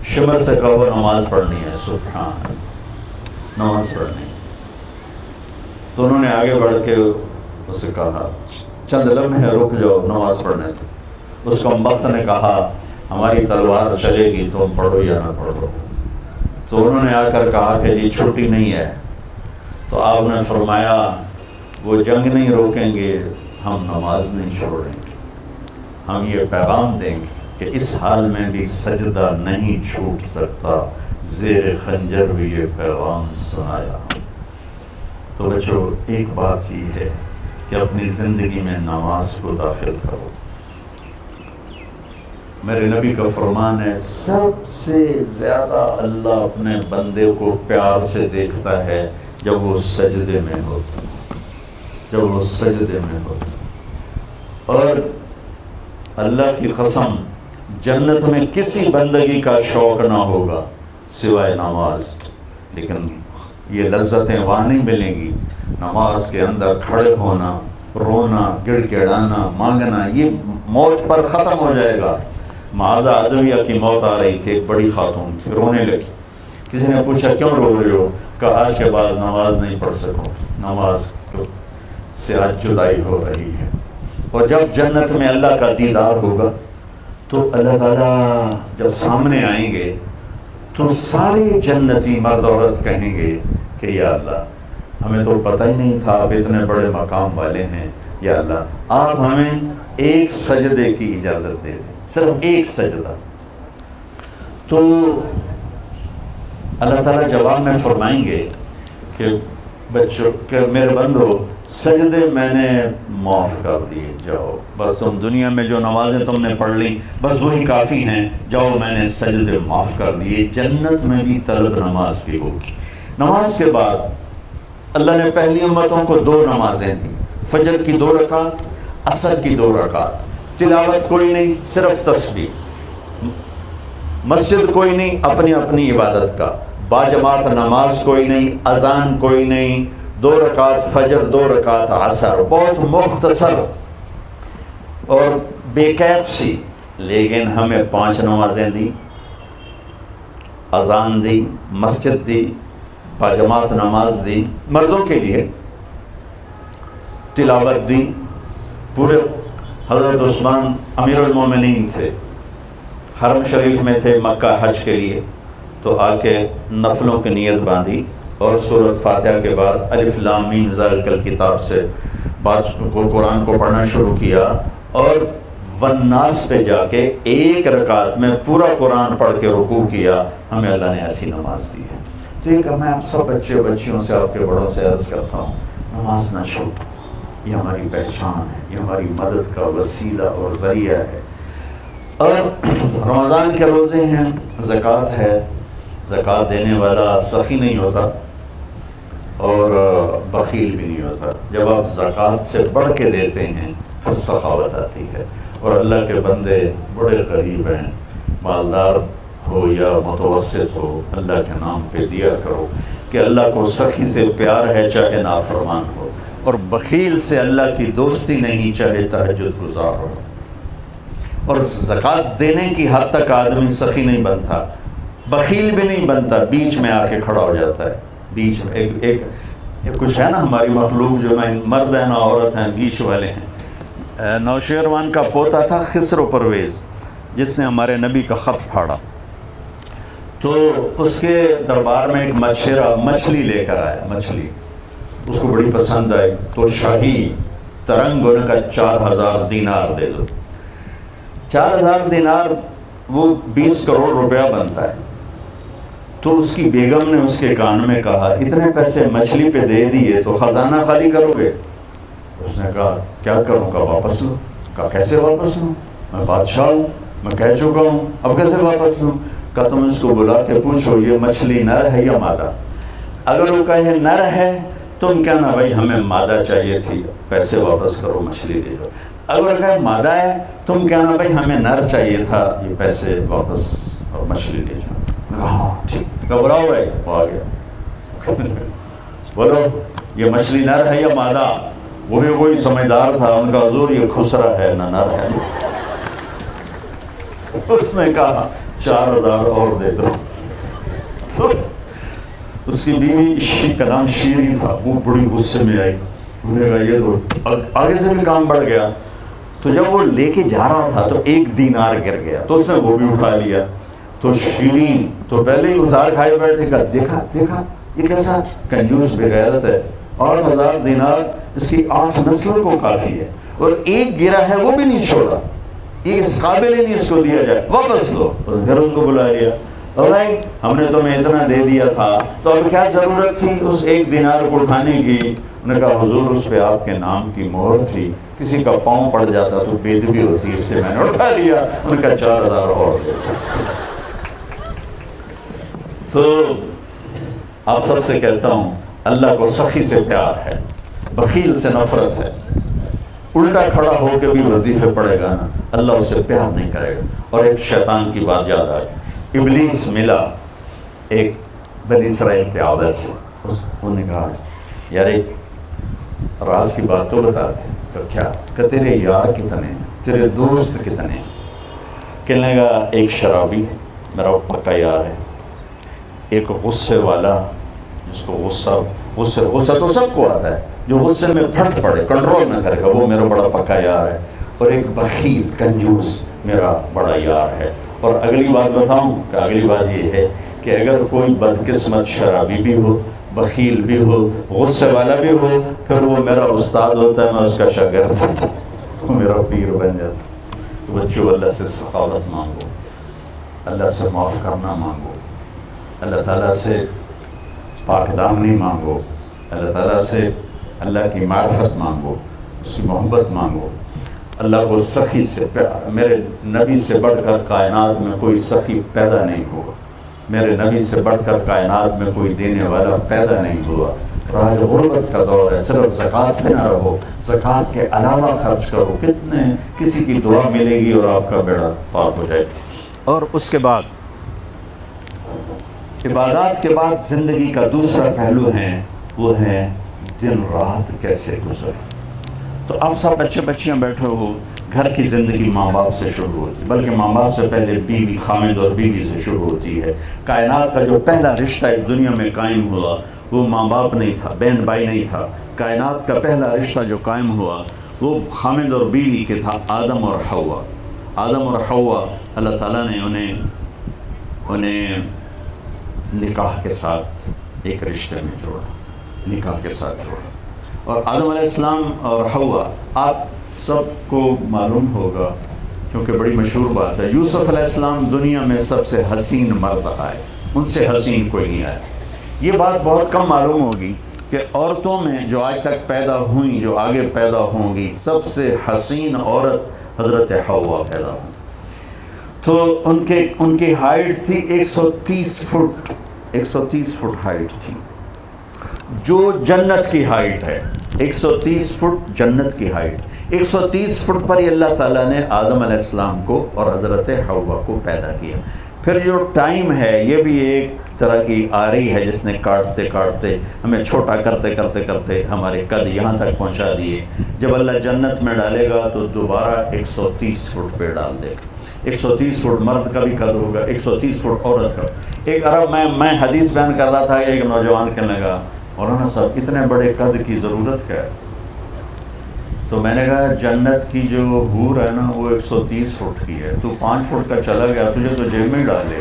شمر سے کہو نماز پڑھنی ہے، سبحان، نماز پڑھنی ہے۔ تو انہوں نے آگے بڑھ کے اسے کہا چند لمحے رک جاؤ، نماز پڑھنے تو اس کمبخت نے کہا ہماری تلوار چلے گی، تم پڑھو یا نہ پڑھو۔ تو انہوں نے آ کر کہا کہ جی چھٹی نہیں ہے۔ تو آپ نے فرمایا وہ جنگ نہیں روکیں گے، ہم نماز نہیں چھوڑیں گے، ہم یہ پیغام دیں گے کہ اس حال میں بھی سجدہ نہیں چھوٹ سکتا، زیر خنجر بھی یہ پیغام سنایا۔ تو بچوں ایک بات یہ ہے کہ اپنی زندگی میں نماز کو داخل کرو۔ میرے نبی کا فرمان ہے سب سے زیادہ اللہ اپنے بندے کو پیار سے دیکھتا ہے جب وہ سجدے میں ہوتا، جب وہ سجدے میں ہوتا۔ اور اللہ کی قسم جنت میں کسی بندگی کا شوق نہ ہوگا سوائے نماز، لیکن یہ لذتیں وہاں نہیں ملیں گی۔ نماز کے اندر کھڑے ہونا، رونا، گڑ گڑانا، مانگنا، یہ موت پر ختم ہو جائے گا۔ معاذہ عدویہ کی موت آ رہی تھی، ایک بڑی خاتون تھی، رونے لگی۔ کسی نے پوچھا کیوں رو رہے ہو؟ کہا آج کے بعد نماز نہیں پڑھ سکوں، نماز سے آج جدائی ہو رہی ہے۔ اور جب جنت میں اللہ کا دیدار ہوگا تو اللہ تعالیٰ جب سامنے آئیں گے تو سارے جنتی مرد عورت کہیں گے کہ یا اللہ ہمیں تو پتہ ہی نہیں تھا آپ اتنے بڑے مقام والے ہیں، یا اللہ آپ ہمیں ایک سجدے کی اجازت دے دیں، صرف ایک سجدہ۔ تو اللہ تعالیٰ جواب میں فرمائیں گے کہ بچوں کہ میرے بندو سجدے میں نے معاف کر دیے، جاؤ بس تم دنیا میں جو نمازیں تم نے پڑھ لیں بس وہی کافی ہیں، جاؤ میں نے سجدے معاف کر دیے۔ جنت میں بھی طلب نماز کی ہوگی۔ نماز کے بعد اللہ نے پہلی امتوں کو 2 نمازیں دیں، فجر کی 2 رکعت، عصر کی 2 رکعت۔ تلاوت کوئی نہیں، صرف تسبیح، مسجد کوئی نہیں، اپنی اپنی عبادت کا، باجماعت نماز کوئی نہیں، اذان کوئی نہیں، 2 رکعت فجر، 2 رکعت عصر، بہت مختصر اور بے کیف سی، لیکن ہمیں 5 نمازیں دی، اذان دی، مسجد دی، باجماعت نماز دی مردوں کے لیے، تلاوت دی، پورے حضرت عثمان امیر المومنین تھے، حرم شریف میں تھے مکہ حج کے لیے، تو آ کے نفلوں کی نیت باندھی اور سورۃ فاتحہ کے بعد الف لام میم ذالک الکتاب سے قرآن کو پڑھنا شروع کیا، اور والناس پہ جا کے ایک رکعت میں پورا قرآن پڑھ کے رکوع کیا۔ ہمیں اللہ نے ایسی نماز دی ہے۔ تو یہ کہ میں آپ سب بچے بچیوں سے، آپ کے بڑوں سے عرض کرتا ہوں، نماز نہ چھوڑو، یہ ہماری پہچان ہے، یہ ہماری مدد کا وسیلہ اور ذریعہ ہے۔ اور رمضان کے روزے ہیں، زکوٰۃ ہے، زکوٰۃ دینے والا سخی نہیں ہوتا اور بخیل بھی نہیں ہوتا۔ جب آپ زکوٰۃ سے بڑھ کے دیتے ہیں پھر سخاوت آتی ہے۔ اور اللہ کے بندے بڑے غریب ہیں، مالدار ہو یا متوسط ہو، اللہ کے نام پہ دیا کرو، کہ اللہ کو سخی سے پیار ہے چاہے نافرمان ہو، اور بخیل سے اللہ کی دوستی نہیں چاہے تہجد گزار ہو۔ اور زکوٰۃ دینے کی حد تک آدمی سخی نہیں بنتا، بخیل بھی نہیں بنتا، بیچ میں آ کے کھڑا ہو جاتا ہے۔ بیچ میں ایک کچھ ہے نا ہماری مخلوق، جو نہ مرد ہے نہ عورت ہیں، بیچ والے ہیں۔ نوشیروان کا پوتا تھا خسرو پرویز، جس نے ہمارے نبی کا خط پھاڑا، تو اس کے دربار میں ایک مچھیرا مچھلی لے کر آیا، مچھلی اس کو بڑی پسند آئی، تو شاہی ترنگ ان کا 4000 دینار دے دو۔ 4000 دینار وہ 20 کروڑ روپیہ بنتا ہے۔ تو اس کی بیگم نے اس کے کان میں کہا، اتنے پیسے مچھلی پہ دے دیے تو خزانہ خالی کرو گے؟ اس نے کہا کیا کروں گا، واپس لو۔ کہا کیسے واپس لوں، میں بادشاہ ہوں، میں کہہ چکا ہوں، اب کیسے واپس لوں؟ کہا تم اس کو بلا کے پوچھو یہ مچھلی نر ہے یا مادہ؟ اگر وہ کہے نر ہے تم کہنا بھائی ہمیں مادہ چاہیے تھی، پیسے واپس کرو، مچھلی دے دو۔ اگر کہے مادہ ہے تم کہنا بھائی ہمیں نر چاہیے تھا، یہ پیسے واپس اور مچھلی لے جاؤ۔ ہاں ٹھیک، گھبراؤ بھائی، وہ آ گیا۔ بولو یہ مچھلی نر ہے یا مادہ؟ وہ بھی کوئی سمجھدار تھا، ان کا حضور یہ خسرا ہے نہ نر ہے۔ اس نے کہا 4000 اور دے دو۔ تو اس کی بیوی کا نام شیری تھا، وہ بڑی غصے میں آئی، انہوں نے کہا یہ تو آگے سے بھی کام بڑھ گیا۔ تو جب وہ لے کے جا رہا تھا تو 1 دینار گر گیا، تو اس نے وہ بھی اٹھا لیا۔ تو شیرین تو پہلے ہی اتار کھائے بیٹھے، کہا دیکھا دیکھا یہ کیسا کنجوس بے غیرت ہے، 8000 دینار اس کی 8 نسلوں کو کافی ہے، اور ایک گرا ہے وہ بھی نہیں چھوڑا، یہ اس قابل ہی نہیں اس کو دیا جائے، واپس لو۔ اور پھر اس کو بلا لیا، اور ہم نے تمہیں اتنا دے دیا تھا تو اب کیا ضرورت تھی اس 1 دینار کو اٹھانے کی؟ انہوں نے کہا حضور اس پہ آپ کے نام کی مہر تھی، کسی کا پاؤں پڑ جاتا تو بے ادبی ہوتی، اس لیے میں نے اٹھا لیا۔ انہوں نے کہا 4000 اور دے دو۔ تو آپ سب سے کہتا ہوں اللہ کو سخی سے پیار ہے، بخیل سے نفرت ہے۔ الٹا کھڑا ہو کے بھی وظیفے پڑے گا نا، اللہ اس سے پیار نہیں کرے گا۔ اور ایک شیطان کی بات یاد آ گئی، ابلیس ملا ایک بنی اسرائیل کے عادت سے، انہوں نے کہا یار ایک راز کی بات تو بتا دے۔ کہ کیا؟ کہ تیرے یار کتنے ہیں، تیرے دوست کتنے ہیں؟ کہنے لگا ایک شرابی میرا پکا یار ہے، ایک غصے والا جس کو غصہ تو سب کو آتا ہے، جو غصے میں پھٹ پڑے کنٹرول نہ کرے گا، وہ میرا بڑا پکا یار ہے، اور ایک بخیل کنجوس میرا بڑا یار ہے۔ اور اگلی بات بتاؤں کہ اگلی بات یہ ہے کہ اگر کوئی بدقسمت شرابی بھی ہو، بخیل بھی ہو، غصے والا بھی ہو، پھر وہ میرا استاد ہوتا ہے، میں اس کا شاگرد ہوتا ہوں، وہ میرا پیر بن جاتا۔ تو بچوں اللہ سے سخاوت مانگو، اللہ سے معاف کرنا مانگو، اللہ تعالیٰ سے پاک دامنی مانگو، اللہ تعالیٰ سے اللہ کی معرفت مانگو، اس کی محبت مانگو، اللہ کو سخی سے پیار۔ میرے نبی سے بڑھ کر کائنات میں کوئی سخی پیدا نہیں ہوا، میرے نبی سے بڑھ کر کائنات میں کوئی دینے والا پیدا نہیں ہوا۔ اور آج غربت کا دور ہے، صرف زکوٰۃ پہ نہ رہو، زکوٰۃ کے علاوہ خرچ کرو، کتنے کسی کی دعا ملے گی اور آپ کا بیڑا پاک ہو جائے گا۔ اور اس کے بعد عبادات کے بعد زندگی کا دوسرا پہلو ہے، وہ ہے دن رات کیسے گزرے۔ تو آپ سب بچے بچیاں بیٹھے ہو، گھر کی زندگی ماں باپ سے شروع ہوتی ہے، بلکہ ماں باپ سے پہلے بیوی، خامد اور بیوی سے شروع ہوتی ہے۔ کائنات کا جو پہلا رشتہ اس دنیا میں قائم ہوا وہ ماں باپ نہیں تھا، بہن بھائی نہیں تھا۔ کائنات کا پہلا رشتہ جو قائم ہوا وہ خامد اور بیوی کے تھا آدم اور حوا. آدم اور حوا اللہ تعالیٰ نے انہیں نکاح کے ساتھ ایک رشتے میں جوڑا، نکاح کے ساتھ جوڑا. اور آدم علیہ السلام اور حوا، آپ سب کو معلوم ہوگا کیونکہ بڑی مشہور بات ہے، یوسف علیہ السلام دنیا میں سب سے حسین مرد آئے، ان سے حسین کوئی نہیں آیا. یہ بات بہت کم معلوم ہوگی کہ عورتوں میں جو آج تک پیدا ہوئیں، جو آگے پیدا ہوں گی، سب سے حسین عورت حضرت حوا پیدا ہوئی. تو ان کی ہائٹ تھی 130 فٹ، 130 فٹ ہائٹ تھی، جو جنت کی ہائٹ ہے. 130 فٹ جنت کی ہائٹ. 130 فٹ پر ہی اللہ تعالیٰ نے آدم علیہ السلام کو اور حضرت حوا کو پیدا کیا. پھر جو ٹائم ہے یہ بھی ایک طرح کی آری ہے جس نے کاٹتے کاٹتے ہمیں چھوٹا کرتے کرتے کرتے ہمارے قد یہاں تک پہنچا دیے. جب اللہ جنت میں ڈالے گا تو دوبارہ 130 فٹ پہ ڈال دے گا. 130 فٹ مرد کا بھی قد ہوگا، 130 فٹ عورت کا. ایک عرب میں حدیث بیان کر رہا تھا، ایک نوجوان کہنے لگا مولانا صاحب اتنے بڑے قد کی ضرورت کیا ہے؟ تو میں نے کہا جنت کی جو حور ہے نا وہ 130 فٹ کی ہے، تو 5 فٹ کا چلا گیا تجھے تو جیب میں ہی ڈالے.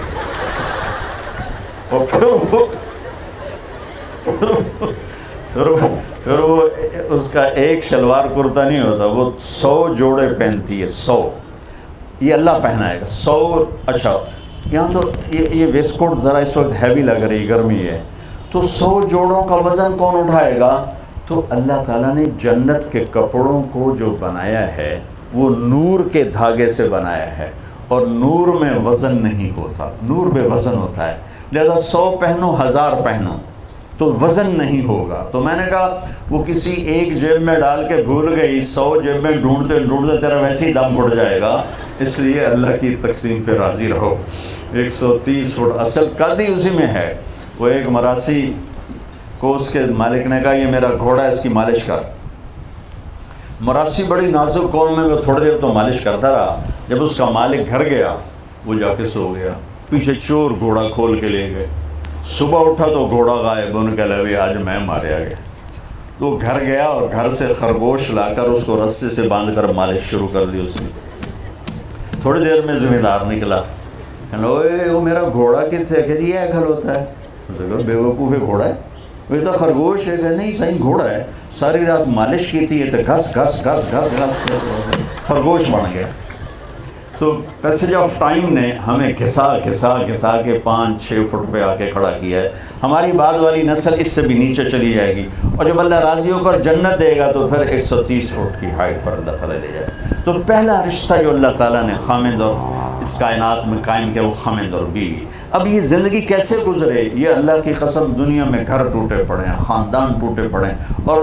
اور پھر وہ اس کا ایک شلوار کرتا نہیں ہوتا، وہ 100 جوڑے پہنتی ہے. 100 یہ اللہ پہنائے گا. 100. اچھا یہاں تو یہ ویسٹ کوٹ ذرا اس وقت ہیوی لگ رہی، گرمی ہے، تو 100 جوڑوں کا وزن کون اٹھائے گا؟ تو اللہ تعالیٰ نے جنت کے کپڑوں کو جو بنایا ہے وہ نور کے دھاگے سے بنایا ہے، اور نور میں وزن نہیں ہوتا، نور بے وزن ہوتا ہے. لہذا 100 پہنو 1000 پہنو تو وزن نہیں ہوگا. تو میں نے کہا وہ کسی ایک جیب میں ڈال کے بھول گئی، 100 جیب میں ڈھونڈتے ڈھونڈتے تیرا ویسے ہی دم اڑ جائے گا. اس لیے اللہ کی تقسیم پہ راضی رہو. 130 فٹ اصل قد ہی اسی میں ہے. وہ ایک مراسی کو اس کے مالک نے کہا یہ میرا گھوڑا ہے، اس کی مالش کر. مراسی بڑی نازک قوم میں وہ تھوڑی دیر تو مالش کرتا رہا. جب اس کا مالک گھر گیا وہ جا کے سو گیا. پیچھے چور گھوڑا کھول کے لے گئے. صبح اٹھا تو گھوڑا غائب. ان کے لئے آج میں ماریا گیا. تو گھر گیا اور گھر سے خرگوش لا کر اس کو رسے سے باندھ کر مالش شروع کر دی اس نے. تھوڑی دیر میں ذمہ دار نکلا، اوے وہ میرا گھوڑا کتنے کہ یہ کھل ہوتا ہے. بے وقوف ہے، گھوڑا ہے. وہ تو خرگوش ہے کہ نہیں صحیح گھوڑا ہے. ساری رات مالش کی تھی تو گھس گھس گھس گھس گھس خرگوش بن گیا. تو پیسج آف ٹائم نے ہمیں گھسا گھسا گھسا کے 5-6 فٹ پہ آ کے کھڑا کیا ہے. ہماری بعد والی نسل اس سے بھی نیچے چلی جائے گی، اور جب اللہ راضی ہو کر جنت دے گا تو پھر 130 فٹ کی ہائٹ پر اللہ تعالیٰ لے جائے. تو پہلا رشتہ جو اللہ تعالیٰ نے خامد اور اس کائنات میں قائم کیا وہ خامد اور بیوی. اب یہ زندگی کیسے گزرے؟ یہ اللہ کی قسم دنیا میں گھر ٹوٹے پڑے ہیں، خاندان ٹوٹے پڑے ہیں، اور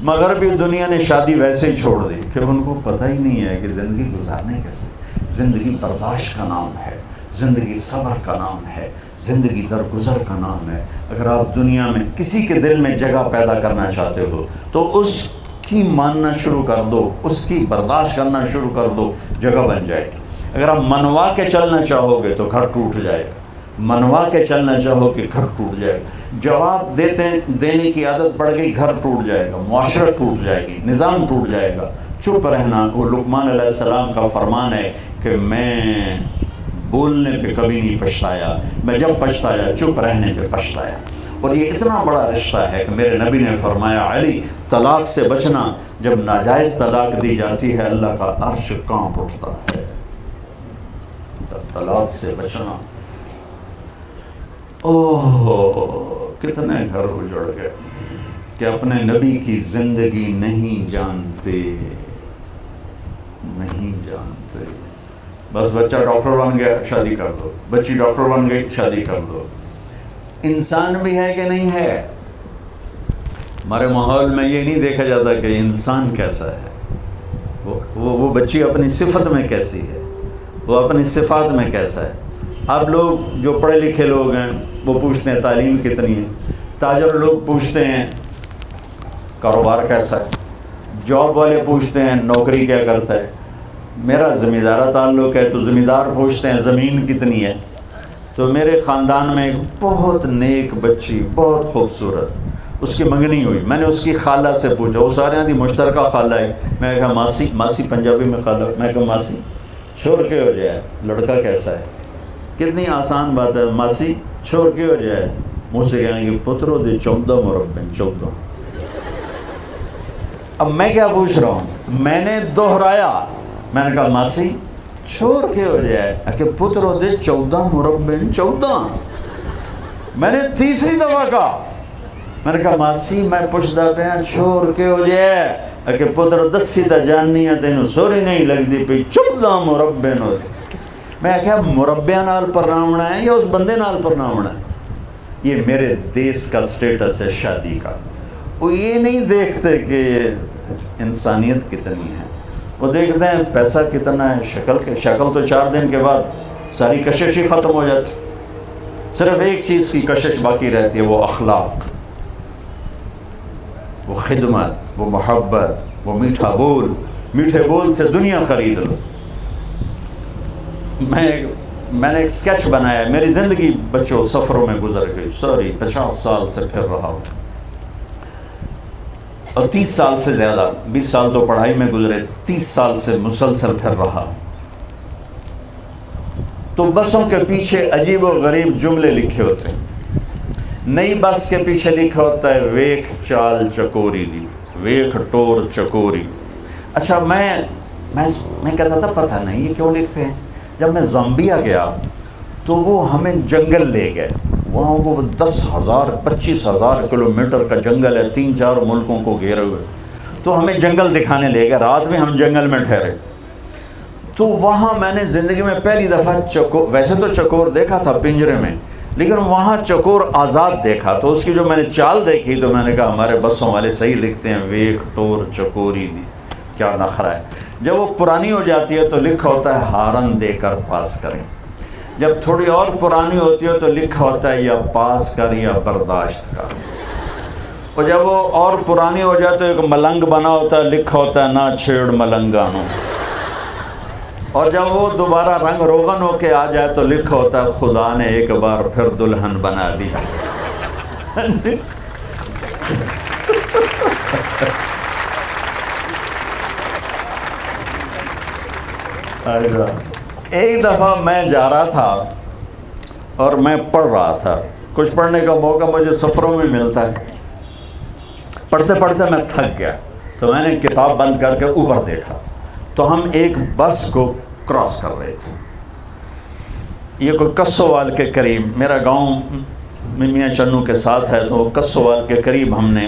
مغربی دنیا نے شادی ویسے ہی چھوڑ دی کہ ان کو پتہ ہی نہیں ہے کہ زندگی گزارنے کیسے. زندگی برداشت کا نام ہے، زندگی صبر کا نام ہے، زندگی درگزر کا نام ہے. اگر آپ دنیا میں کسی کے دل میں جگہ پیدا کرنا چاہتے ہو تو اس کی ماننا شروع کر دو، اس کی برداشت کرنا شروع کر دو، جگہ بن جائے گی. اگر آپ منوا کے چلنا چاہو گے تو گھر ٹوٹ جائے گا. منوا کے چلنا چاہو کہ گھر ٹوٹ جائے گا. جواب دینے کی عادت پڑ گئی، گھر ٹوٹ جائے گا، معاشرہ ٹوٹ جائے گی، نظام ٹوٹ جائے گا. چپ رہنا وہ لقمان علیہ السلام کا فرمان ہے کہ میں بولنے پہ کبھی نہیں پچھتایا، میں جب پچھتایا چپ رہنے پہ پچھتایا. اور یہ اتنا بڑا رشتہ ہے کہ میرے نبی نے فرمایا علی طلاق سے بچنا. جب ناجائز طلاق دی جاتی ہے اللہ کا عرش کانپ اٹھتا ہے. طلاق سے بچنا. اوہ کتنے گھر اجڑ گئے کہ اپنے نبی کی زندگی نہیں جانتے. بس بچہ ڈاکٹر بن گیا شادی کر دو، بچی ڈاکٹر بن گئی شادی کر دو. انسان بھی ہے کہ نہیں ہے؟ ہمارے ماحول میں یہ نہیں دیکھا جاتا کہ انسان کیسا ہے، وہ بچی اپنی صفت میں کیسی ہے، وہ اپنی صفات میں کیسا ہے. اب لوگ جو پڑھے لکھے لوگ ہیں وہ پوچھتے ہیں تعلیم کتنی ہے. تاجر لوگ پوچھتے ہیں کاروبار کیسا ہے. جاب والے پوچھتے ہیں نوکری کیا کرتا ہے. میرا زمیندارہ تعلق ہے تو زمیندار پوچھتے ہیں زمین کتنی ہے. تو میرے خاندان میں ایک بہت نیک بچی، بہت خوبصورت، اس کی منگنی ہوئی. میں نے اس کی خالہ سے پوچھا, وہ سارے یہاں دی مشترکہ خالہ ہے. میں کہا ماسی پنجابی میں خالہ. میں کہا ماسی چھوڑ کے ہو جائے, لڑکا کیسا ہے؟ کتنی آسان بات ہے, ماسی چھوڑ کے ہو جائے. مجھ سے کہیں گے پترو دے 14 مربع 14. اب میں کیا پوچھ رہا ہوں, میں نے دہرایا, میں نے کہا ماسی چھوڑ کے ہو جائے کہ پترو دے 14 مربع 14. میں نے تیسری دفعہ کہا, میں نے کہا ماسی میں پوچھتا پیا چھوڑ کے ہو جائے کہ پتر دسی تا جاننی ہے تینوں سوری نہیں لگتی پی 14 مربع ہوتی. میں کہا مربع نال پرناونا ہے یا اس بندے نال پرناونا ہے؟ یہ میرے دیس کا سٹیٹس ہے شادی کا. وہ یہ نہیں دیکھتے کہ انسانیت کتنی ہے, وہ دیکھتے ہیں پیسہ کتنا ہے, شکل تو 4 دن کے بعد ساری کشش ہی ختم ہو جاتی. صرف ایک چیز کی کشش باقی رہتی ہے, وہ اخلاق, وہ خدمت, وہ محبت, وہ میٹھا بول. میٹھے بول سے دنیا خرید لو. میں نے ایک سکیچ بنایا, میری زندگی بچوں سفروں میں گزر گئی, 50 سال سے پھر رہا ہوں, اور 30 سال سے زیادہ, 20 سال تو پڑھائی میں گزرے, 30 سال سے مسلسل پھر رہا. تو بسوں کے پیچھے عجیب و غریب جملے لکھے ہوتے ہیں. نئی بس کے پیچھے لکھا ہوتا ہے ویکھ چال چکوری دی, ویکھ ٹور چکوری. اچھا میں کہتا تھا پتہ نہیں یہ کیوں لکھتے ہیں. جب میں زامبیا گیا تو وہ ہمیں جنگل لے گئے, وہاں وہ 10,000 25,000 کلومیٹر کا جنگل ہے, 3-4 ملکوں کو گھیرے ہوئے. تو ہمیں جنگل دکھانے لے گئے, رات میں ہم جنگل میں ٹھہرے. تو وہاں میں نے زندگی میں پہلی دفعہ ویسے تو چکور دیکھا تھا پنجرے میں, لیکن وہاں چکور آزاد دیکھا. تو اس کی جو میں نے چال دیکھی تو میں نے کہا ہمارے بسوں والے صحیح لکھتے ہیں ویکھ ٹور چکوری دی. کیا نخرہ ہے. جب وہ پرانی ہو جاتی ہے تو لکھا ہوتا ہے ہارن دے کر پاس کریں. جب تھوڑی اور پرانی ہوتی ہے تو لکھا ہوتا ہے یا پاس کر یا برداشت کر. اور جب وہ اور پرانی ہو جائے تو ایک ملنگ بنا ہوتا ہے, لکھا ہوتا ہے نہ چھیڑ ملنگانوں. اور جب وہ دوبارہ رنگ روغن ہو کے آ جائے تو لکھا ہوتا ہے خدا نے ایک بار پھر دلہن بنا دی. ایک دفعہ میں جا رہا تھا اور میں پڑھ رہا تھا. کچھ پڑھنے کا موقع مجھے سفروں میں ملتا ہے. پڑھتے پڑھتے میں تھک گیا تو میں نے کتاب بند کر کے اوپر دیکھا تو ہم ایک بس کو کراس کر رہے تھے. یہ کوئی کسووال کے قریب, میرا گاؤں میاں چنو کے ساتھ ہے, تو کسووال کے قریب ہم نے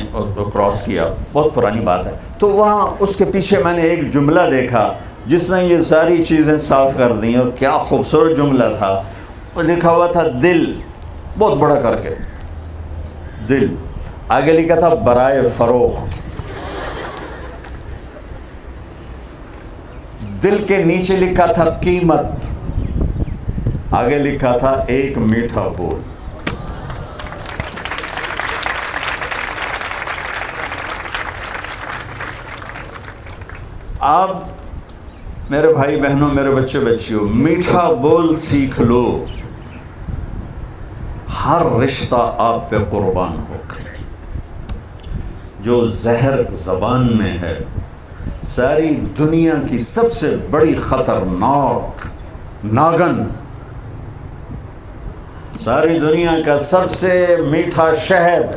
کراس کیا. بہت پرانی بات ہے. تو وہاں اس کے پیچھے میں نے ایک جملہ دیکھا جس نے یہ ساری چیزیں صاف کر دیں, اور کیا خوبصورت جملہ تھا. وہ لکھا ہوا تھا دل, بہت بڑا کر کے دل. آگے لکھا تھا برائے فروخت. دل کے نیچے لکھا تھا قیمت. آگے لکھا تھا ایک میٹھا بول. آپ میرے بھائی بہنوں, میرے بچے بچیوں, میٹھا بول سیکھ لو, ہر رشتہ آپ پہ قربان ہو. جو زہر زبان میں ہے, ساری دنیا کی سب سے بڑی خطرناک ناگن, ساری دنیا کا سب سے میٹھا شہد.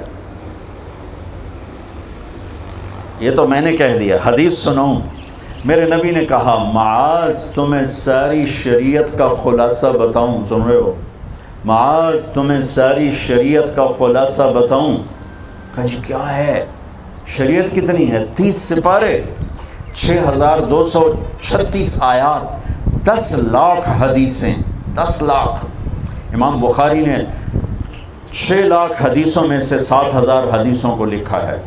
یہ تو میں نے کہہ دیا, حدیث سنو. میرے نبی نے کہا معاذ تمہیں ساری شریعت کا خلاصہ بتاؤں. سن رہے ہو؟ معاذ تمہیں ساری شریعت کا خلاصہ بتاؤں. کہا جی کیا ہے؟ شریعت کتنی ہے؟ 30 سپارے, 6236 آیات, 10 لاکھ حدیثیں. 10 لاکھ. امام بخاری نے 6 لاکھ حدیثوں میں سے 7000 حدیثوں کو لکھا ہے.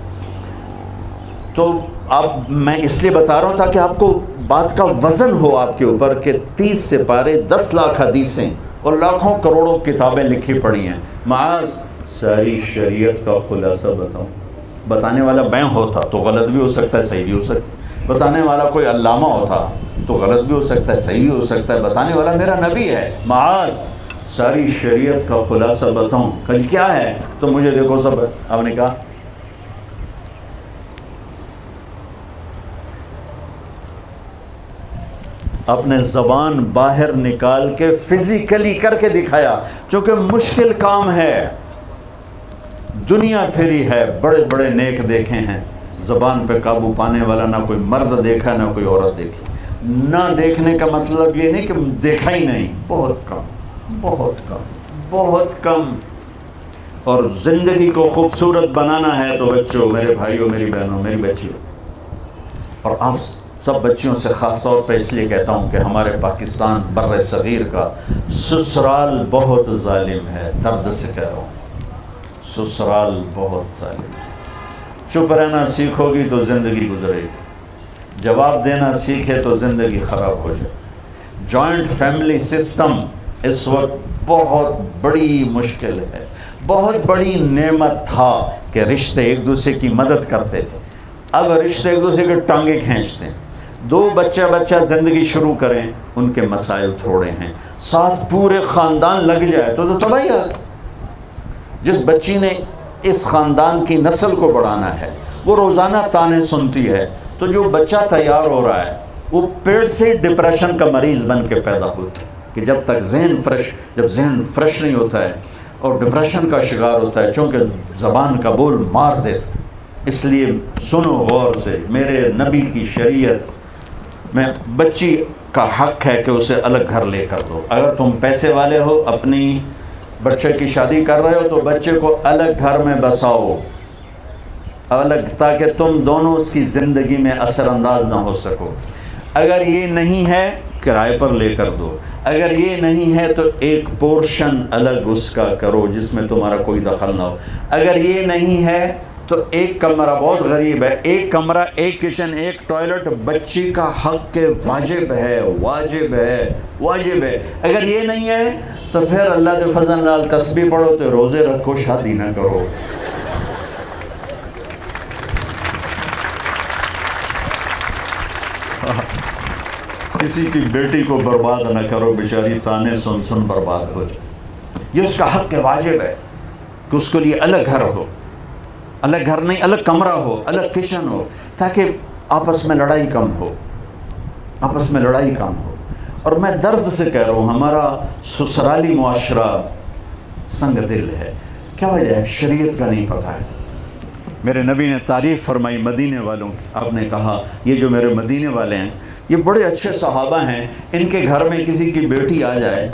تو اب میں اس لیے بتا رہا ہوں تاکہ آپ کو بات کا وزن ہو آپ کے اوپر کہ 30 سپارے, 10 لاکھ حدیثیں اور لاکھوں کروڑوں کتابیں لکھی پڑی ہیں. معاذ ساری شریعت کا خلاصہ بتاؤں. بتانے والا میں ہوتا تو غلط بھی ہو سکتا ہے, صحیح بھی ہو سکتا ہے. بتانے والا کوئی علامہ ہوتا تو غلط بھی ہو سکتا ہے, صحیح بھی ہو سکتا ہے. بتانے والا میرا نبی ہے. معاذ ساری شریعت کا خلاصہ بتاؤں. کل کیا ہے؟ تو مجھے دیکھو سب, آپ نے کہا اپنے زبان باہر نکال کے فزیکلی کر کے دکھایا، چونکہ مشکل کام ہے، دنیا پھری ہے، بڑے بڑے نیک دیکھے ہیں، زبان پہ قابو پانے والا نہ کوئی مرد دیکھا نہ کوئی عورت دیکھی۔ نہ دیکھنے کا مطلب یہ نہیں کہ دیکھا ہی نہیں، بہت کم، بہت کم، بہت کم۔ اور زندگی کو خوبصورت بنانا ہے تو بچوں، میرے بھائیوں، میری بہنوں، میری بچیوں، اور آپ سب بچیوں سے خاص طور پہ اس لیے کہتا ہوں کہ ہمارے پاکستان بر صغیر کا سسرال بہت ظالم ہے، درد سے کہہ رہا ہوں، سسرال بہت ظالم ہے۔ چپ رہنا سیکھو گی تو زندگی گزرے گی، جواب دینا سیکھے تو زندگی خراب ہو جائے۔ جوائنٹ فیملی سسٹم اس وقت بہت بڑی مشکل ہے، بہت بڑی نعمت تھا کہ رشتے ایک دوسرے کی مدد کرتے تھے، اب رشتے ایک دوسرے کے ٹانگیں کھینچتے ہیں۔ دو بچہ زندگی شروع کریں، ان کے مسائل تھوڑے ہیں، ساتھ پورے خاندان لگ جائے تو تباہی آ گئی۔ جس بچی نے اس خاندان کی نسل کو بڑھانا ہے وہ روزانہ تانے سنتی ہے، تو جو بچہ تیار ہو رہا ہے وہ پیٹ سے ڈپریشن کا مریض بن کے پیدا ہوتا ہے، کہ جب تک جب ذہن فریش نہیں ہوتا ہے اور ڈپریشن کا شکار ہوتا ہے، چونکہ زبان کا بول مار دیتا ہے۔ اس لیے سنو غور سے، میرے نبی کی شریعت میں بچی کا حق ہے کہ اسے الگ گھر لے کر دو۔ اگر تم پیسے والے ہو، اپنی بچے کی شادی کر رہے ہو تو بچے کو الگ گھر میں بساؤ، الگ، تاکہ تم دونوں اس کی زندگی میں اثر انداز نہ ہو سکو۔ اگر یہ نہیں ہے کرائے پر لے کر دو، اگر یہ نہیں ہے تو ایک پورشن الگ اس کا کرو جس میں تمہارا کوئی دخل نہ ہو۔ اگر یہ نہیں ہے تو ایک کمرہ، بہت غریب ہے، ایک کمرہ، ایک کچن، ایک ٹوائلٹ بچی کا حق کے واجب ہے، واجب ہے، واجب ہے۔ اگر یہ نہیں ہے تو پھر اللہ کے فضل نال تسبیح پڑھو، تو روزے رکھو، شادی نہ کرو۔ کسی کی بیٹی کو برباد نہ کرو، بیچاری تانے سن سن برباد ہو جائے۔ یہ اس کا حق کے واجب ہے کہ اس کے لیے الگ گھر ہو، الگ گھر نہیں، الگ کمرہ ہو، الگ کچن ہو، تاکہ آپس میں لڑائی کم ہو، آپس میں لڑائی کم ہو۔ اور میں درد سے کہہ رہا ہوں، ہمارا سسرالی معاشرہ سنگ دل ہے۔ کیا وجہ ہے؟ شریعت کا نہیں پتہ ہے۔ میرے نبی نے تعریف فرمائی مدینے والوں کی، آپ نے کہا یہ جو میرے مدینے والے ہیں یہ بڑے اچھے صحابہ ہیں، ان کے گھر میں کسی کی بیٹی آ جائے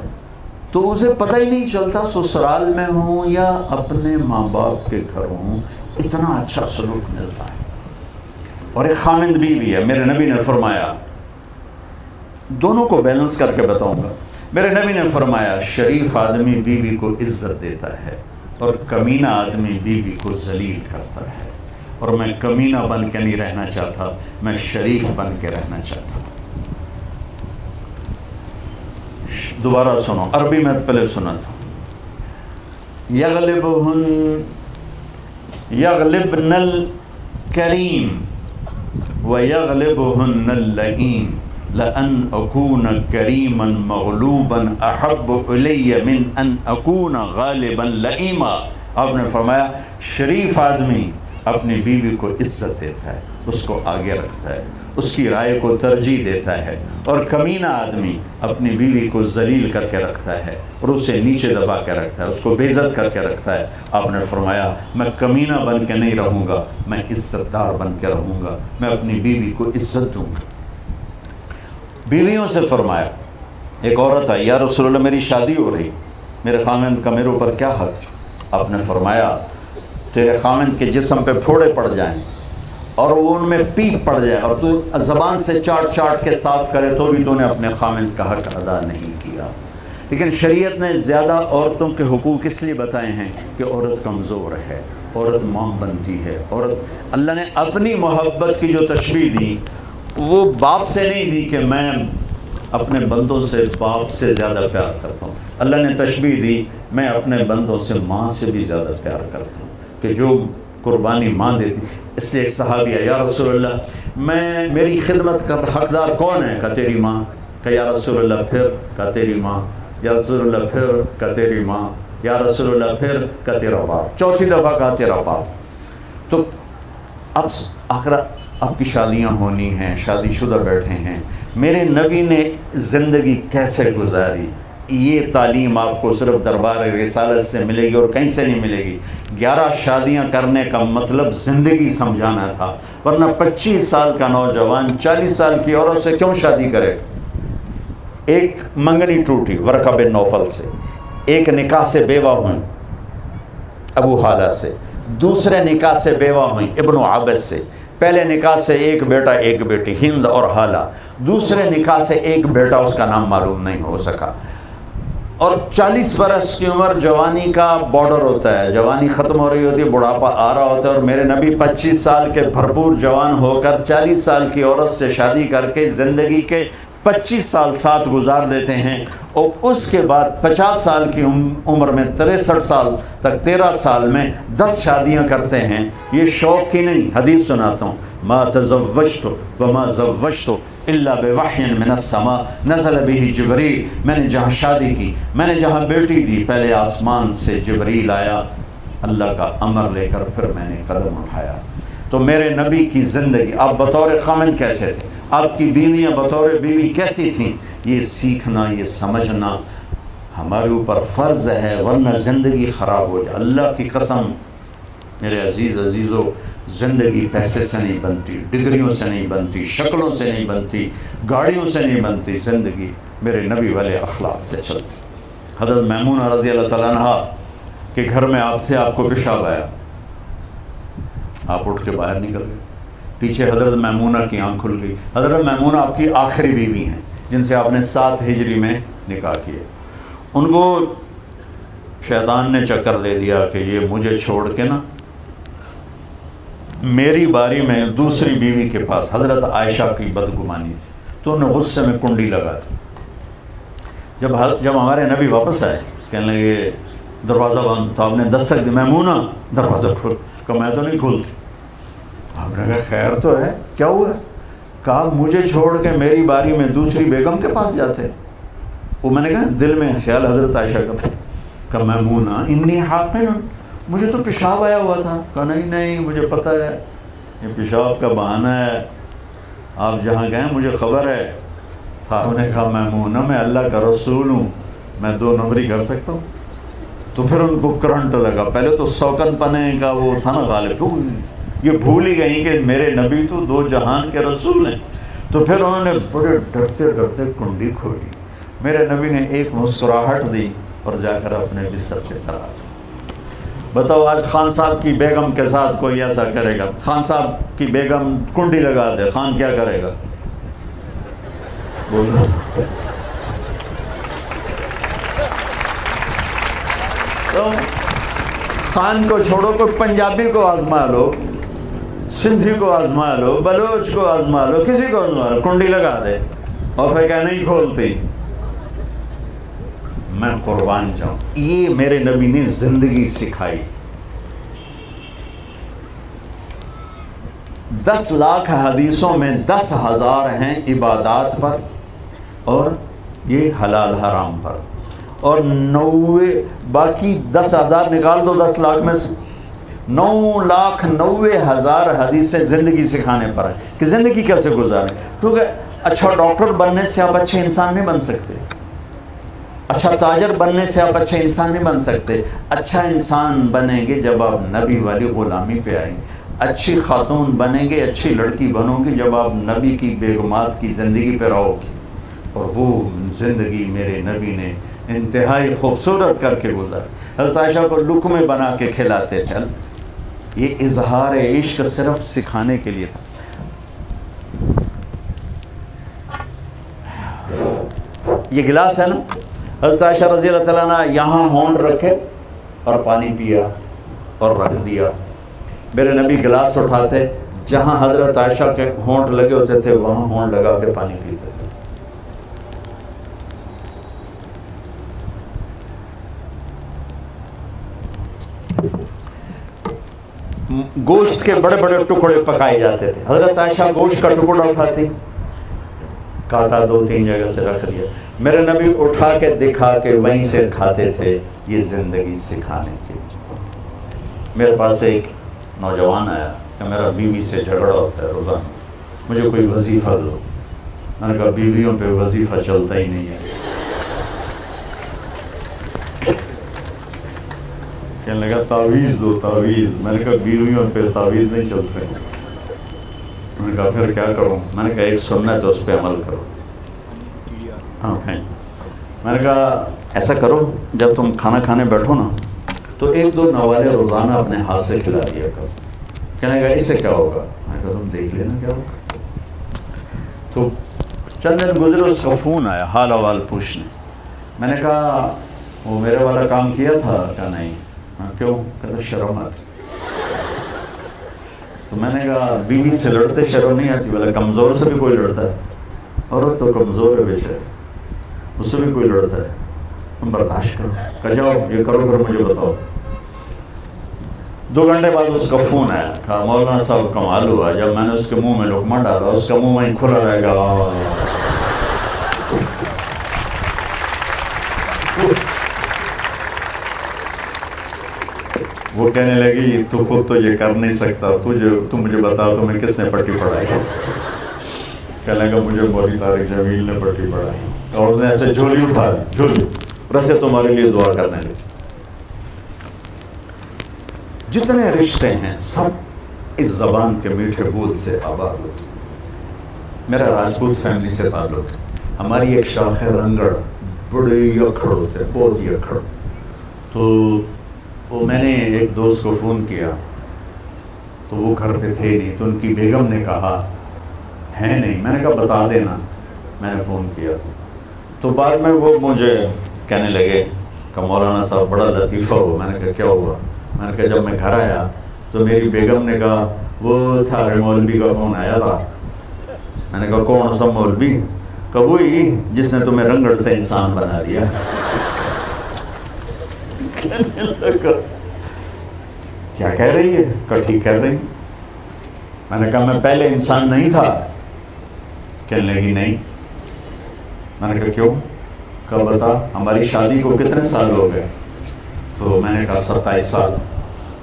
تو اسے پتہ ہی نہیں چلتا سسرال میں ہوں یا اپنے ماں باپ کے گھر ہوں، اتنا اچھا سلوک ملتا ہے۔ اور ایک خامند بیوی ہے، میرے نبی نے فرمایا، دونوں کو بیلنس کر کے بتاؤں گا، میرے نبی نے فرمایا شریف آدمی بیوی کو عزت دیتا ہے اور کمینہ آدمی بیوی کو ذلیل کرتا ہے۔ اور میں کمینہ بن کے نہیں رہنا چاہتا، میں شریف بن کے رہنا چاہتا ہوں۔ دوبارہ سنو، عربی میں پہلے سنا تھا، یغلبن الکریم ویغلبہن اللئیم لأن اکون کریما مغلوبا احب الی من ان اکون غالبا لئیما۔ آپ نے فرمایا شریف آدمی اپنی بیوی کو عزت دیتا ہے، اس کو آگے رکھتا ہے، اس کی رائے کو ترجیح دیتا ہے، اور کمینہ آدمی اپنی بیوی کو ذلیل کر کے رکھتا ہے اور اسے نیچے دبا کے رکھتا ہے، اس کو بے عزت کر کے رکھتا ہے۔ آپ نے فرمایا میں کمینہ بن کے نہیں رہوں گا، میں عزت دار بن کے رہوں گا، میں اپنی بیوی کو عزت دوں گا۔ بیویوں سے فرمایا، ایک عورت آئی، یا رسول اللہ میری شادی ہو رہی، میرے خامند کا میرے اوپر کیا حق؟ آپ نے فرمایا تیرے خامند کے جسم پہ پھوڑے پڑ جائیں اور وہ ان میں پیپ پڑ جائے اور تو زبان سے چاٹ چاٹ کے صاف کرے تو بھی تو نے اپنے خامند کا حق ادا نہیں کیا۔ لیکن شریعت نے زیادہ عورتوں کے حقوق اس لیے بتائے ہیں کہ عورت کمزور ہے، عورت ماں بنتی ہے، عورت، اللہ نے اپنی محبت کی جو تشبیہ دی وہ باپ سے نہیں دی کہ میں اپنے بندوں سے باپ سے زیادہ پیار کرتا ہوں، اللہ نے تشبیہ دی میں اپنے بندوں سے ماں سے بھی زیادہ پیار کرتا ہوں، کہ جو قربانی ماں دیتی۔ اس لیے ایک صحابی ہے، یا رسول اللہ میری خدمت کا حقدار کون ہے؟ کہا تیری ماں۔ کہا یا رسول اللہ پھر؟ کہا تیری ماں۔ یا رسول اللہ پھر؟ کہا تیری ماں۔ یا رسول اللہ پھر؟ کہا تیرا باپ۔ چوتھی دفعہ کہا تیرا باپ۔ تو اب آخر آپ کی شادیاں ہونی ہیں، شادی شدہ بیٹھے ہیں، میرے نبی نے زندگی کیسے گزاری، یہ تعلیم آپ کو صرف دربار رسالت سے ملے گی اور کہیں سے نہیں ملے گی۔ 11 شادیاں کرنے کا مطلب زندگی سمجھانا تھا، ورنہ 25 سال کا نوجوان 40 سال کی عورت سے کیوں شادی کرے گا؟ ایک منگنی ٹوٹی ورقہ بن نوفل سے، ایک نکاح سے بیوہ ہوئیں ابو حالہ سے، دوسرے نکاح سے بیوہ ہوئیں ابن عبس سے، پہلے نکاح سے ایک بیٹا ایک بیٹی ہند اور حالہ، دوسرے نکاح سے ایک بیٹا اس کا نام معلوم نہیں ہو سکا، اور 40 برس کی عمر جوانی کا بارڈر ہوتا ہے، جوانی ختم ہو رہی ہوتی ہے، بڑھاپا آ رہا ہوتا ہے، اور میرے نبی 25 سال کے بھرپور جوان ہو کر 40 سال کی عورت سے شادی کر کے زندگی کے 25 سال ساتھ گزار دیتے ہیں، اور اس کے بعد 50 سال کی عمر میں 63 سال تک 13 سال میں 10 شادیاں کرتے ہیں۔ یہ شوق کی نہیں، حدیث سناتا ہوں، ما تزوجت وما زوجت الا بوحی من السماء نزل به جبریل، میں نے جہاں شادی کی، میں نے جہاں بیٹی دی، پہلے آسمان سے جبریل آیا اللہ کا امر لے کر، پھر میں نے قدم اٹھایا۔ تو میرے نبی کی زندگی، آپ بطور خامند کیسے تھے، آپ کی بیویاں بطور بیوی کیسی تھیں، یہ سیکھنا، یہ سمجھنا ہمارے اوپر فرض ہے، ورنہ زندگی خراب ہو جائے۔ اللہ کی قسم میرے عزیزو، زندگی پیسے سے نہیں بنتی، ڈگریوں سے نہیں بنتی، شکلوں سے نہیں بنتی، گاڑیوں سے نہیں بنتی، زندگی میرے نبی والے اخلاق سے چلتی۔ حضرت میمونہ رضی اللہ تعالیٰ عنہ کے گھر میں آپ تھے، آپ کو پیشاب آیا، آپ اٹھ کے باہر نکل گئے، پیچھے حضرت میمونہ کی آنکھ کھل گئی۔ حضرت میمونہ آپ کی آخری بیوی ہیں جن سے آپ نے 7 ہجری میں نکاح کیے۔ ان کو شیطان نے چکر دے دیا کہ یہ مجھے چھوڑ کے نا میری باری میں دوسری بیوی کے پاس، حضرت عائشہ کی بدگمانی تھی، تو انہیں غصے میں کنڈی لگا تھی۔ جب ہمارے نبی واپس آئے، کہنے لگے دروازہ بند، تو آپ نے دستک دی، میمونہ دروازہ کھول، کہ میں تو نہیں کھولتی۔ آپ نے کہا خیر تو ہے، کیا ہوا؟ کہا مجھے چھوڑ کے میری باری میں دوسری بیگم کے پاس جاتے۔ وہ میں نے کہا دل میں خیال حضرت عائشہ کا تھا، کہ میمونہ انی حاقن، مجھے تو پیشاب آیا ہوا تھا۔ کہا نہیں مجھے پتہ ہے یہ پیشاب کا بہانہ ہے، آپ جہاں گئے مجھے خبر ہے۔ صاحب نے کہا میمونہ میں اللہ کا رسول ہوں، میں 2 نمبری کر سکتا ہوں؟ تو پھر ان کو کرنٹ لگا، پہلے تو سوکن پنے کا وہ تھا نا غالب، یہ بھول ہی گئی کہ میرے نبی تو 2 جہان کے رسول ہیں۔ تو پھر انہوں نے بڑے ڈرتے ڈرتے کنڈی کھولی، میرے نبی نے ایک مسکراہٹ دی اور جا کر اپنے بستر کے تراز۔ بتاؤ آج خان صاحب کی بیگم کے ساتھ کوئی ایسا کرے گا، خان صاحب کی بیگم کنڈی لگا دے، خان کیا کرے گا؟ بولو۔ تو خان کو چھوڑو، کوئی پنجابی کو آزما لو، سندھی کو آزما لو، بلوچ کو آزما لو، کسی کو آزما لو، کنڈی لگا دے اور پھر کہ نہیں کھولتی۔ میں قربان جاؤں، یہ میرے نبی نے زندگی سکھائی۔ 10 لاکھ حدیثوں میں 10,000 ہیں عبادات پر اور یہ حلال حرام پر، اور 90 باقی 10,000 نکال دو 10 لاکھ میں سے، 9,90,000 حدیثیں زندگی سکھانے پر ہیں کہ زندگی کیسے گزاریں۔ کیونکہ اچھا ڈاکٹر بننے سے آپ اچھے انسان نہیں بن سکتے، اچھا تاجر بننے سے آپ اچھے انسان نہیں بن سکتے۔ اچھا انسان بنیں گے جب آپ نبی والی غلامی پہ آئیں گے، اچھی خاتون بنیں گے، اچھی لڑکی بنو گی جب آپ نبی کی بیگمات کی زندگی پہ رہو گی، اور وہ زندگی میرے نبی نے انتہائی خوبصورت کر کے گزاری۔ حضرت عائشہ کو لقمے بنا کے کھلاتے تھے، یہ اظہار عشق صرف سکھانے کے لیے تھا۔ یہ گلاس ہے نا، حضرت عائشہ رضی اللہ تعالیٰ عنہ یہاں ہونٹ رکھے اور پانی پیا اور رکھ دیا۔ میرے نبی گلاس اٹھاتے، جہاں حضرت عائشہ کے ہونٹ لگے ہوتے تھے وہاں ہونٹ لگا کے پانی پیتے تھے۔ گوشت کے بڑے بڑے ٹکڑے پکائے جاتے تھے، حضرت عائشہ گوشت کا ٹکڑا اٹھاتی، کاٹا 2-3 جگہ سے رکھ دیا، میرے نبی اٹھا کے دکھا کے وہیں سے کھاتے تھے۔ یہ زندگی سکھانے کے لیے۔ میرے پاس ایک نوجوان آیا کہ میرا بیوی سے جھگڑا ہوتا ہے روزانہ، مجھے کوئی وظیفہ دو۔ میں نے کہا بیویوں پہ وظیفہ چلتا ہی نہیں ہے. کہنے لگا تعویذ دو تعویذ. میں نے کہا بیویوں پہ تعویذ نہیں چلتے. میں نے کہا پھر کیا کروں؟ میں نے کہا ایک سنت ہے اس پہ عمل کرو. ہاں میں نے کہا ایسا کرو جب تم کھانا کھانے بیٹھو نا تو 1-2 نوالے روزانہ اپنے ہاتھ سے کھلا دیا کرو. کہنے لگا اس سے کیا ہوگا؟ میں نے کہا تم دیکھ لینا کیا ہوگا. تو چند دن گزرے اس کا فون آیا حال احوال پوچھنے. میں نے کہا وہ میرے والا کام کیا تھا؟ کہا نہیں. کیوں؟ کہتا شرم آتی. تو میں نے کہا بیوی سے لڑتے شرم نہیں آتی؟ بولا کمزور سے بھی کوئی لڑتا ہے. عورت تو کمزور ہے بیچارے، اس سے بھی کوئی لڑتا ہے، تم برداشت کرو. کہا جاؤ یہ کرو پھر مجھے بتاؤ. 2 گھنٹے بعد اس کا فون آیا. کہا مولانا صاحب کمال ہوا، جب میں نے اس کے منہ میں لقمہ ڈالا اس کا منہ وہیں کھلا رہ گیا. وہ کہنے لگی تو خود تو یہ کر نہیں سکتا، تو مجھے بتا تمہیں کس نے پٹی پڑھائی؟ کہنے لگا مجھے مولوی طارق جمیل نے پٹی پڑھائی. اور اس نے ایسے جھولی اٹھا لی، جھولی ویسے تمہارے لیے دعا کرنے لگی. جتنے رشتے ہیں سب اس زبان کے میٹھے بول سے آباد ہوتے. میرا راجپوت فیملی سے تعلق ہے. ہماری ایک شاخ ہے رنگڑ، بڑے یکھڑ ہوتے ہیں، بہت یکھڑ. تو وہ میں نے ایک دوست کو فون کیا تو وہ گھر پہ تھے نہیں، تو ان کی بیگم نے کہا ہے نہیں. میں نے کہا بتا دینا میں نے فون کیا. تو بعد میں وہ مجھے کہنے لگے کہ مولانا صاحب بڑا لطیفہ ہو. میں نے کہا کیا ہوا؟ میں نے کہا جب میں گھر آیا تو میری بیگم نے کہا وہ تھا مولوی کا فون آیا تھا. میں نے کہا کون سا مولوی؟ کہ وہی جس نے تمہیں رنگڑ سے انسان بنا دیا. کیا کہہ رہی ہے؟ کہ ٹھیک کہہ رہی. میں نے کہا میں پہلے انسان نہیں تھا؟ کہنے لگی نہیں. میں نے کہا کیوں؟ کہ بتا ہماری شادی کو کتنے سال ہو گئے؟ تو میں نے کہا 27 سال.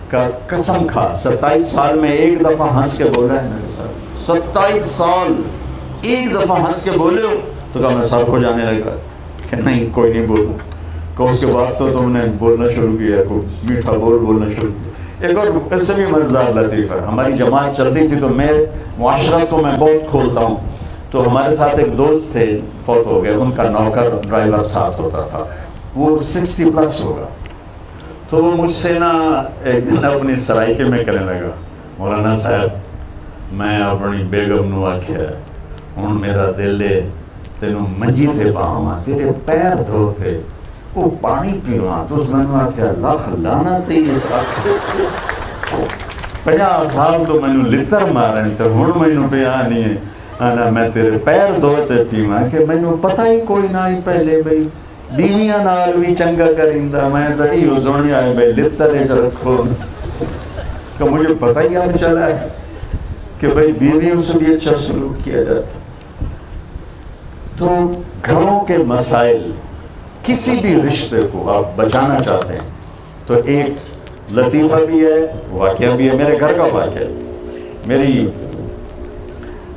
کا قسم کھا 27 سال میں ایک دفعہ ہنس کے بولا ہے میرے ساتھ؟ 27 سال ایک دفعہ ہنس کے بولے ہو؟ تو کہا میں سر کو جانے لگا کہ نہیں کوئی نہیں بولوں. کہ اس کے بعد تو تم نے بولنا شروع کیا، کوئی میٹھا بولنا شروع کیا. ایک اور اس سے بھی مزدار لطیفہ ہے. ہماری جماعت چلتی تھی تو میں معاشرت کو میں بہت کھولتا ہوں. تو ہمارے ساتھ ایک دوست تھے فوت ہو گئے، ان کا نوکر ڈرائیور ساتھ ہوتا تھا، وہ 60+ ہوگا. تو وہ مجھ سے نا ایک دن اپنی سرائکے میں کہنے لگا مولانا صاحب میں اپنی بیگم نو آکھیا ہوں میرا دل ہے تینوں منجی تے باواں تیرے پیر دھوتے وہ پانی پیواں. تو اس میں نے آکھیا لاکھ لعنت اس آکھے 50 سال تو مینوں لتر مارن تے ہن مینوں پیا نہیں ہے آنا میں تیرے پیر دھوتے پیواں. کہ مینوں پتہ ہی کوئی نہ ہی پہلے بھئی بیویاں نال بھی چنگا کریندا میں تو ایو سنیا ہے بھئی لتر وچ رکھو. کہ مجھے پتہ ہی اب چلا ہے کہ بھئی بیویوں سے بھی اچھا سلوک کیا جاتا. تو گھروں کے مسائل کسی بھی رشتے کو آپ بچانا چاہتے ہیں تو ایک لطیفہ بھی ہے، واقعہ بھی ہے. میرے گھر کا واقعہ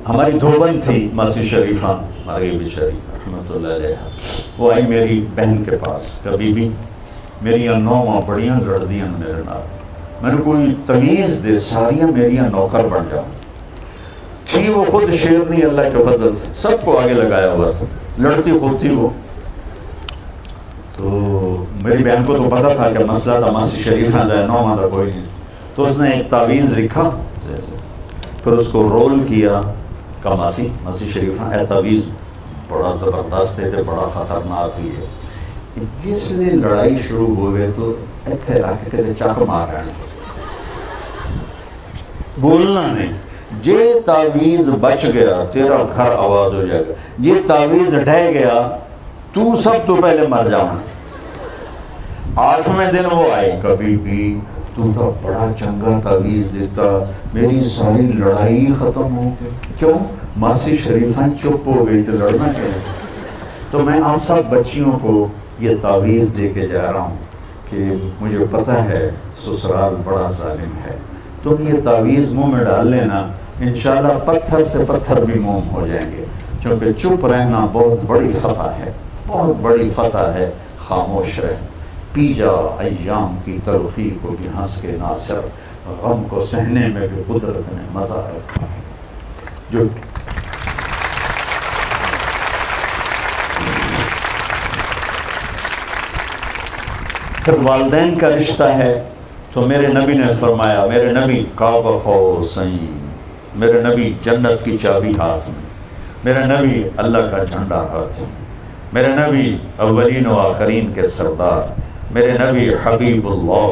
ہماری دھوبن تھی ماسی شریفہ مر گئی بیچاری رحمۃ اللہ علیہ. وہ آئی میری بہن کے پاس کہ بی بی میریاں نوواں بڑیاں لڑدیاں میرے نال، میں نے کوئی تمیز دے ساریاں میریاں نوکر بن جاؤں. تھی وہ خود شیرنی اللہ کے فضل سے، سب کو آگے لگایا ہوا تھا، لڑتی خود تھی وہ. تو میری بہن کو تو پتہ تھا کہ مسئلہ تھا ماسی شریفہ دا نوواں دا کوئی نہیں. تو اس نے ایک تعویذ لکھا، پھر اس کو رول کیا کہ ماسی شریفہ اے تعویذ بڑا زبردست ہے، بڑا خطرناک بھی ہے. جس نے لڑائی شروع ہوئے تو ایتھے رکھ کے چک مار رہے بولنا نہیں. جے تعویذ بچ گیا تیرا گھر آباد ہو جائے گا، جے تعویذ ڈھہ گیا تو سب تو پہلے مر جانا. 8ویں دن وہ آئی کبھی بھی تو تا بڑا چنگا تعویذ دیتا، میری ساری لڑائی ختم ہو گئی. کیوں؟ ماسی شریفہ چپ ہو گئی تو لڑنا کیا. تو میں آپ سب بچیوں کو یہ تعویذ دے کے جا رہا ہوں کہ مجھے پتہ ہے سسرال بڑا ظالم ہے. تم یہ تعویذ منہ میں ڈال لینا، انشاءاللہ پتھر سے پتھر بھی موم ہو جائیں گے. چونکہ چپ رہنا بہت بڑی فتح ہے، بہت بڑی فتح ہے، خاموش رہ، پی جا ایام کی تلخی کو بھی ہنس کے ناصر، غم کو سہنے میں بھی قدرت نے مزہ رکھا ہے۔ جو پھر والدین کا رشتہ ہے تو میرے نبی نے فرمایا، میرے نبی قاب قوسین، میرے نبی جنت کی چابی ہاتھ میں، میرے نبی اللہ کا جھنڈا ہاتھ میں، میرے نبی اولین و آخرین کے سردار، میرے نبی حبیب اللہ،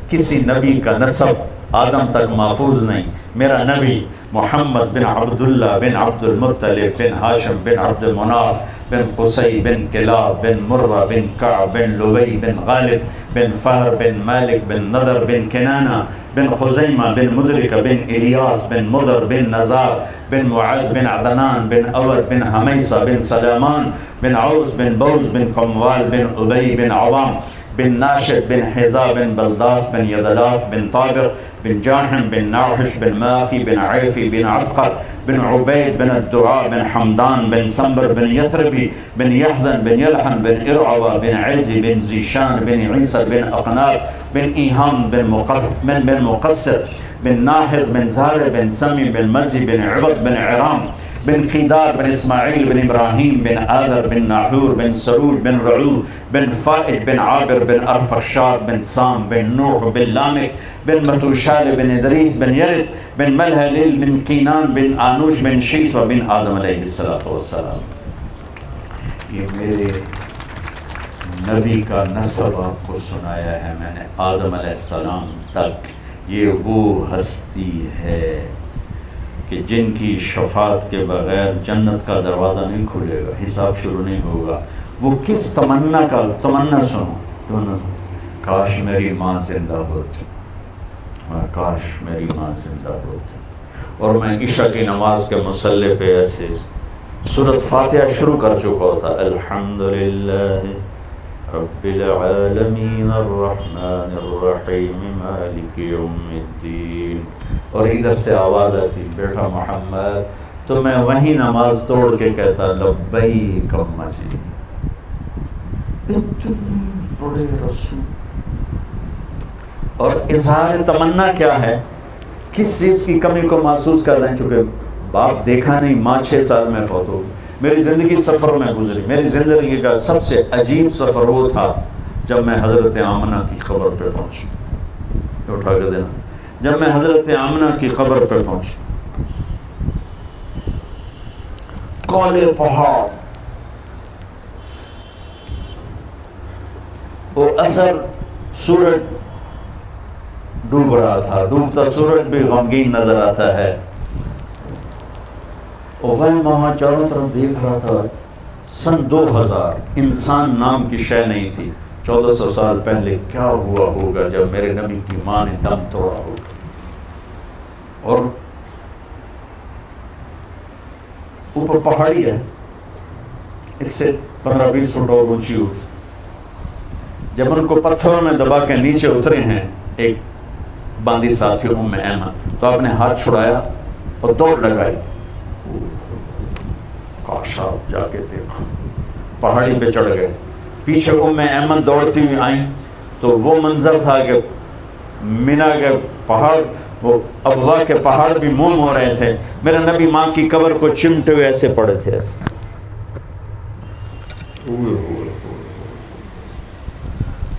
کسی نبی کا نسب آدم تک محفوظ نہیں، میرا نبی محمد بن عبداللہ بن عبد المطلب بن ہاشم بن عبد مناف بن قصی بن کلاب بن مرہ بن کعب بن لبی بن غالب بن فہر بن مالک بن نضر بن کنانہ بن خزیمہ بن مدرکہ بن الیاس بن مضر بن نزار بن معد بن عدنان بن اود بن حمیصہ بن سلامان بن عوز بن بوز بن قموال بن ابی بن عوام بن ناشد بن حذا بن بلداس بن یدلاف بن طابق بن جاحم بن ناحش بن ماقی بن عیفی بن عبقر بن عبید بن الدعاء بن حمدان بن سنبر بن یثربی بن یحزن بن یلحن بن ارعوى بن عزی بن زیشان بن عیسى بن اقنار بن ایہام بن مقصر بن ناحد بن زہر بن سمی بن مزی بن عبد بن عرام بن خیدار بن اسماعیل بن ابراہیم بن آذر بن ناحور بن سرود بن رعود بن فائد بن عابر بن ارفخشاد بن سام بن نوح بن لامک بن متوشال بن ادریس بن یرد بن ملہلیل بن قینان بن آنوش بن شیس و بن آدم علیہ السلام۔ یہ میرے نبی کا نسب آپ کو سنایا ہے میں نے، آدم علیہ السلام تک۔ یہ وہ ہستی ہے کہ جن کی شفاعت کے بغیر جنت کا دروازہ نہیں کھلے گا، حساب شروع نہیں ہوگا۔ وہ کس تمنا سنو، کاش میری ماں زندہ ہوتی، کاش میری ماں زندہ ہوتی، اور میں عشاء کی نماز کے مصلی پہ ایسے سورۃ فاتحہ شروع کر چکا ہوتا، الحمدللہ رب العالمین الرحمن الرحیم مالک یوم الدین، اور ادھر سے آواز آتی بیٹا محمد، تو میں وہیں نماز توڑ کے کہتا لبیک اماں جی۔ اتنے بڑے رسول، اور اظہار تمنا کیا ہے، کس چیز کی کمی کو محسوس کر رہے ہیں؟ چونکہ باپ دیکھا نہیں، ماں 6 سال میں فوت ہو گئی، میری زندگی سفر میں گزری۔ میری زندگی کا سب سے عجیب سفر وہ تھا جب میں حضرت آمنہ کی قبر پہ پہنچا، اٹھا کے دینا، جب میں حضرت آمنہ کی قبر پہ پہنچا، کالے پہاڑ، وہ اثر سورج ڈوب رہا تھا، ڈوبتا سورج بھی غمگین نظر آتا ہے، اور وہ وہاں چاروں طرف دیکھ رہا تھا۔ سن 2000 انسان نام کی شے نہیں تھی، 1400 سال پہلے کیا ہوا ہوگا جب میرے نبی کی ماں نے دم توڑا ہوگا، اور اوپر پہاڑی ہے، اس سے 15-20 فٹ اور اونچی ہوگی۔ جب ان کو پتھروں میں دبا کے نیچے اترے ہیں ایک باندی ساتھی ام ایمن، تو آپ نے ہاتھ چھڑایا اور دوڑ لگائی۔ کاش آپ جا کے دیکھو، پہاڑی پہ چڑھ گئے، پیچھے ام ایمن دوڑتی ہوئی آئیں، تو وہ منظر تھا کہ مینا کے پہاڑ، وہ ابوا کے پہاڑ بھی موم ہو رہے تھے، میرے نبی ماں کی قبر کو چمٹے ہوئے ایسے پڑے تھے، ایسے۔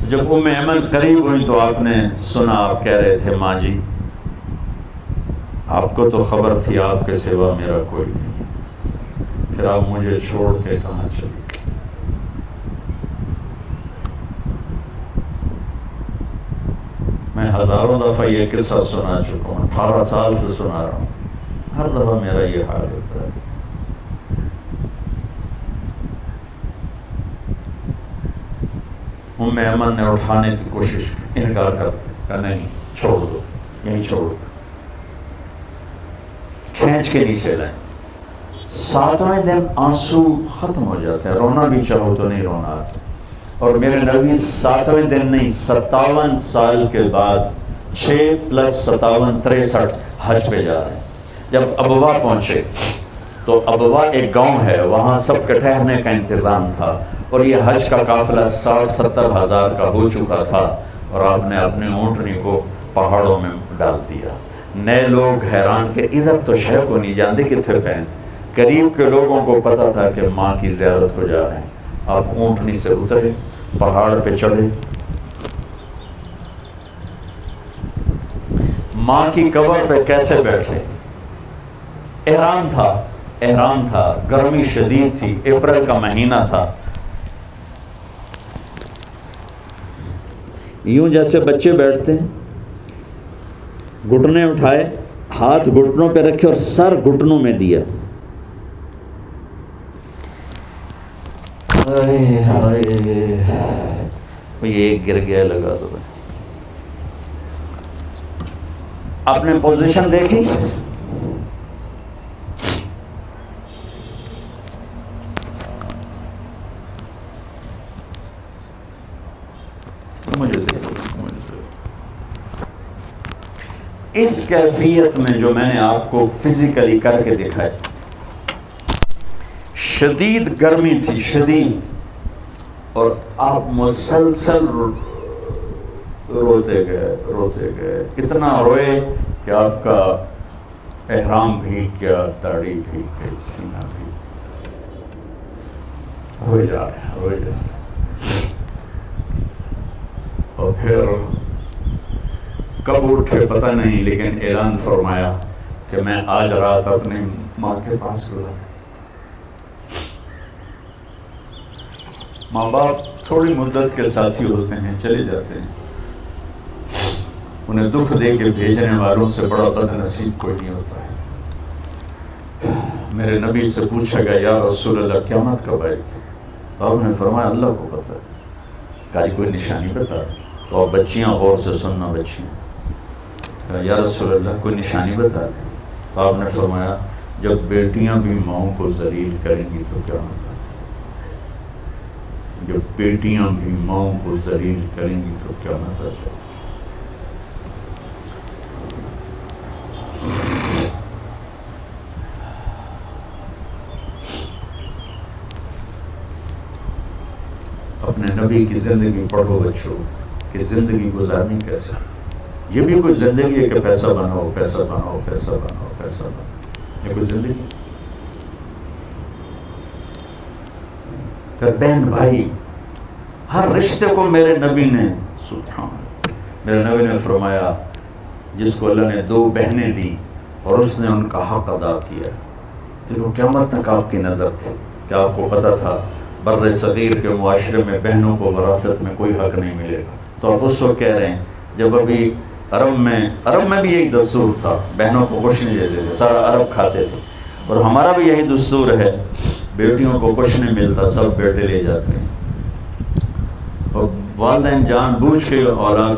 جب ام ایمن قریب ہوئی تو آپ نے سنا، آپ کہہ رہے تھے ماں جی آپ کو تو خبر تھی آپ کے سوا میرا کوئی نہیں، پھر آپ مجھے چھوڑ کے کہاں چلے گئے؟ میں ہزاروں دفعہ یہ قصہ سنا چکا ہوں، 18 سال سے سنا رہا ہوں، ہر دفعہ میرا یہ حال ہوتا ہے۔ ام ایمن نے اٹھانے کی کوشش کی، انکار کر نہیں، چھوڑ دو، یہیں چھوڑ دو، کھینچ کے نیچے لائیں۔ 7ویں دن آنسو ختم ہو جاتے ہیں، رونا بھی چاہو تو نہیں رونا آتا، اور میرے نبی 7ویں دن نہیں 57 سال کے بعد 6 + 57 63 حج پہ جا رہے ہیں۔ جب ابوا پہنچے تو ابوا ایک گاؤں ہے، وہاں سب کے ٹھہرنے کا انتظام تھا، اور یہ حج کا قافلہ 60-70 ہزار کا ہو چکا تھا، اور آپ نے اپنے اونٹنی کو پہاڑوں میں ڈال دیا۔ نئے لوگ حیران کہ ادھر تو شے کو نہیں جانتے کتنے گئے، قریب کے لوگوں کو پتہ تھا کہ ماں کی زیارت کو جا رہے ہیں۔ آپ اونٹنی سے اترے، پہاڑ پہ چڑھے، ماں کی قبر پہ کیسے بیٹھے؟ احرام تھا، گرمی شدید تھی، اپریل کا مہینہ تھا، یوں جیسے بچے بیٹھتے ہیں، گھٹنے اٹھائے، ہاتھ گھٹنوں پہ رکھے اور سر گھٹنوں میں دیا۔ یہ ایک گر گیا، لگا دو۔ آپ نے پوزیشن دیکھی؟ مجھے اس کیفیت میں جو میں نے آپ کو فزیکلی کر کے دکھائی، شدید گرمی تھی، شدید، اور آپ مسلسل روتے گئے، اتنا روئے کہ آپ کا احرام بھیگ گیا، داڑھی بھیگ گئی، سینہ بھی روئے جا رہے۔ اور پھر کب اٹھے پتہ نہیں، لیکن اعلان فرمایا کہ میں آج رات اپنی ماں کے پاس گزارا۔ ماں باپ تھوڑی مدت کے ساتھی ہوتے ہیں، چلے جاتے ہیں، انہیں دکھ دے کے بھیجنے والوں سے بڑا بد نصیب کوئی نہیں ہوتا ہے۔ میرے نبی سے پوچھا گیا، یا رسول اللہ قیامت کب آئے گی؟ تو آپ نے فرمایا اللہ کو پتہ ہے۔ کہا کوئی نشانی بتا؟ تو آپ بچیاں غور سے سننا، بچیاں، یا رسول اللہ کوئی نشانی بتا دیں؟ تو آپ نے فرمایا جب بیٹیاں بھی ماؤں کو ذلیل کریں گی تو کیا ہوتا ہے؟ جب بیٹیاں بھی ماؤں کو ذلیل کریں گی تو کیا ہوتا ہے؟ اپنے نبی کی زندگی پڑھو بچوں، کہ زندگی گزارنی کیسے۔ یہ بھی کوئی زندگی ہے کہ پیسہ بناؤ، پیسہ بناؤ، پیسہ بناؤ، پیسہ بناؤ، یہ کوئی زندگی؟ کہ بہن بھائی، ہر رشتے کو میرے نبی نے، سبحان اللہ، میرے نبی نے فرمایا جس کو اللہ نے 2 بہنیں دی اور اس نے ان کا حق ادا کیا، تو قیامت تک آپ کی نظر تھی۔ کہ آپ کو پتہ تھا بر صغیر کے معاشرے میں بہنوں کو وراثت میں کوئی حق نہیں ملے گا، تو آپ اس وقت کہہ رہے ہیں جب ابھی عرب میں بھی یہی دستور تھا، بہنوں کو کچھ نہیں دیتے تھے، سارا عرب کھاتے تھے، اور ہمارا بھی یہی دستور ہے، بیٹیوں کو کچھ نہیں ملتا، سب بیٹے لے جاتے ہیں۔ اور والدین جان بوجھ کے اولاد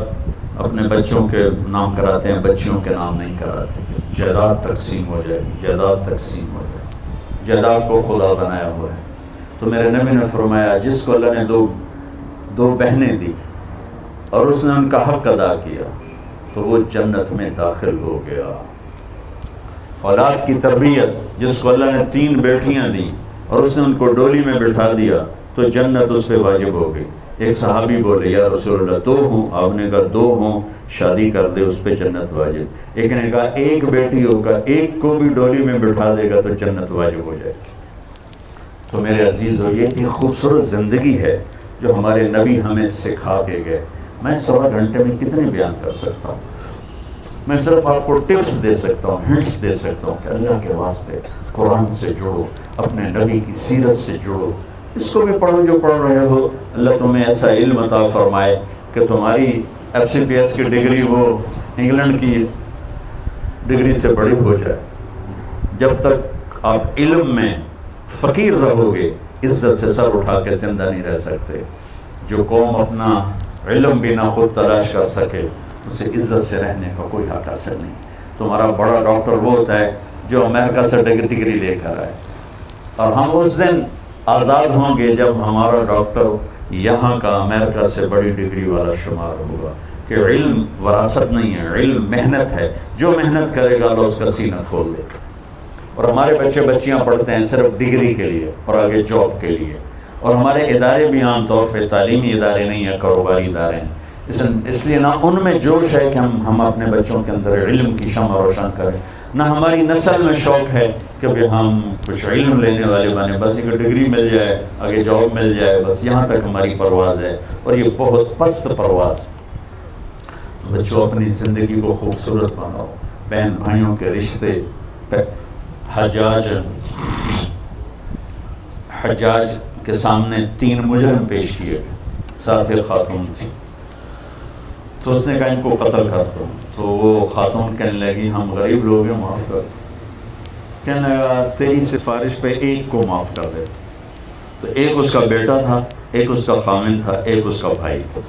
اپنے بچوں کے نام کراتے ہیں، بچیوں کے نام نہیں کراتے۔ جائیداد تقسیم ہو جائے گی، جائیداد تقسیم ہو جائے گی، جائیداد کو خدا بنایا ہوا ہے۔ تو میرے نبی نے فرمایا جس کو اللہ نے دو بہنیں دی اور اس نے ان کا حق ادا کیا تو وہ جنت میں داخل ہو گیا۔ اولاد کی تربیت، جس کو اللہ نے 3 بیٹیاں دی اور اس نے ان کو ڈولی میں بٹھا دیا تو جنت اس پہ واجب ہو گئی۔ ایک صحابی بولے یا رسول اللہ 2 ہوں، آپ نے کہا 2 ہوں شادی کر دے اس پہ جنت واجب۔ ایک نے کہا 1 بیٹی ہوگا، 1 کو بھی ڈولی میں بٹھا دے گا تو جنت واجب ہو جائے گی۔ تو میرے عزیز ہو، یہ ایک خوبصورت زندگی ہے جو ہمارے نبی ہمیں سکھا کے گئے۔ میں 1.25 گھنٹے میں کتنے بیان کر سکتا ہوں؟ میں صرف آپ کو ٹپس دے سکتا ہوں، ہنٹس دے سکتا ہوں کہ اللہ کے واسطے قرآن سے جڑو، اپنے نبی کی سیرت سے جڑو، اس کو بھی پڑھو جو پڑھ رہے ہو۔ اللہ تمہیں ایسا علم عطا فرمائے کہ تمہاری FCPS کی ڈگری وہ انگلینڈ کی ڈگری سے بڑی ہو جائے۔ جب تک آپ علم میں فقیر رہو گے، عزت سے سر اٹھا کے زندہ نہیں رہ سکتے۔ جو قوم اپنا علم بھی نہ خود تلاش کر سکے، اسے عزت سے رہنے کا کوئی حق حاصل نہیں۔ تمہارا بڑا ڈاکٹر وہ ہوتا ہے جو امریکہ سے ڈگری لے کر آئے، اور ہم اس دن آزاد ہوں گے جب ہمارا ڈاکٹر یہاں کا امریکہ سے بڑی ڈگری والا شمار ہوگا۔ کہ علم وراثت نہیں ہے، علم محنت ہے، جو محنت کرے گا اللہ اس کا سینہ کھول دے گا۔ اور ہمارے بچے بچیاں پڑھتے ہیں صرف ڈگری کے لیے اور آگے جاب کے لیے، اور ہمارے ادارے بھی عام طور پہ تعلیمی ادارے نہیں ہیں، کاروباری ادارے ہیں۔ اس لیے نہ ان میں جوش ہے کہ ہم اپنے بچوں کے اندر علم کی شمع روشن کریں، نہ ہماری نسل میں شوق ہے کہ بھی ہم کچھ علم لینے والے بنے، بس ایک ڈگری مل جائے، آگے جاب مل جائے، بس یہاں تک ہماری پرواز ہے، اور یہ بہت پست پرواز۔ تو بچوں اپنی زندگی کو خوبصورت بناؤ، بہن بھائیوں کے رشتے۔ حجاج کے سامنے 3 مجرم پیش کیے گئے، ساتھ ایک خاتون تھی، تو اس نے کہا ان کو قتل کر دو، تو وہ خاتون کہنے لگی ہم غریب لوگ ہیں، معاف کر دو۔ کہنے لگا تیری سفارش پہ ایک کو معاف کر دیتا، تو ایک اس کا بیٹا تھا، ایک اس کا خامن تھا، ایک اس کا بھائی تھا۔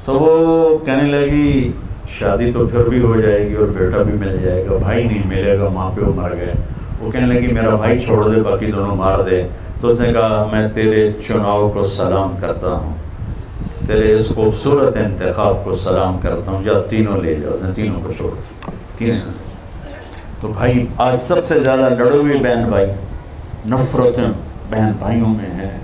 تو وہ کہنے لگی شادی تو پھر بھی ہو جائے گی اور بیٹا بھی مل جائے گا، بھائی نہیں ملے گا، ماں پہ وہ مر گئے۔ وہ کہنے لگی میرا بھائی چھوڑ دے، باقی دونوں مار دے۔ تو اس نے کہا میں تیرے چناؤ کو سلام کرتا ہوں، تیرے اس خوبصورت انتخاب کو سلام کرتا ہوں، جا تینوں لے جاؤ۔ اس نے تینوں کو چھوڑ دیا، تینوں۔ تو بھائی آج سب سے زیادہ لڑے ہوئے بہن بھائی، نفرتیں بہن بھائیوں میں ہیں،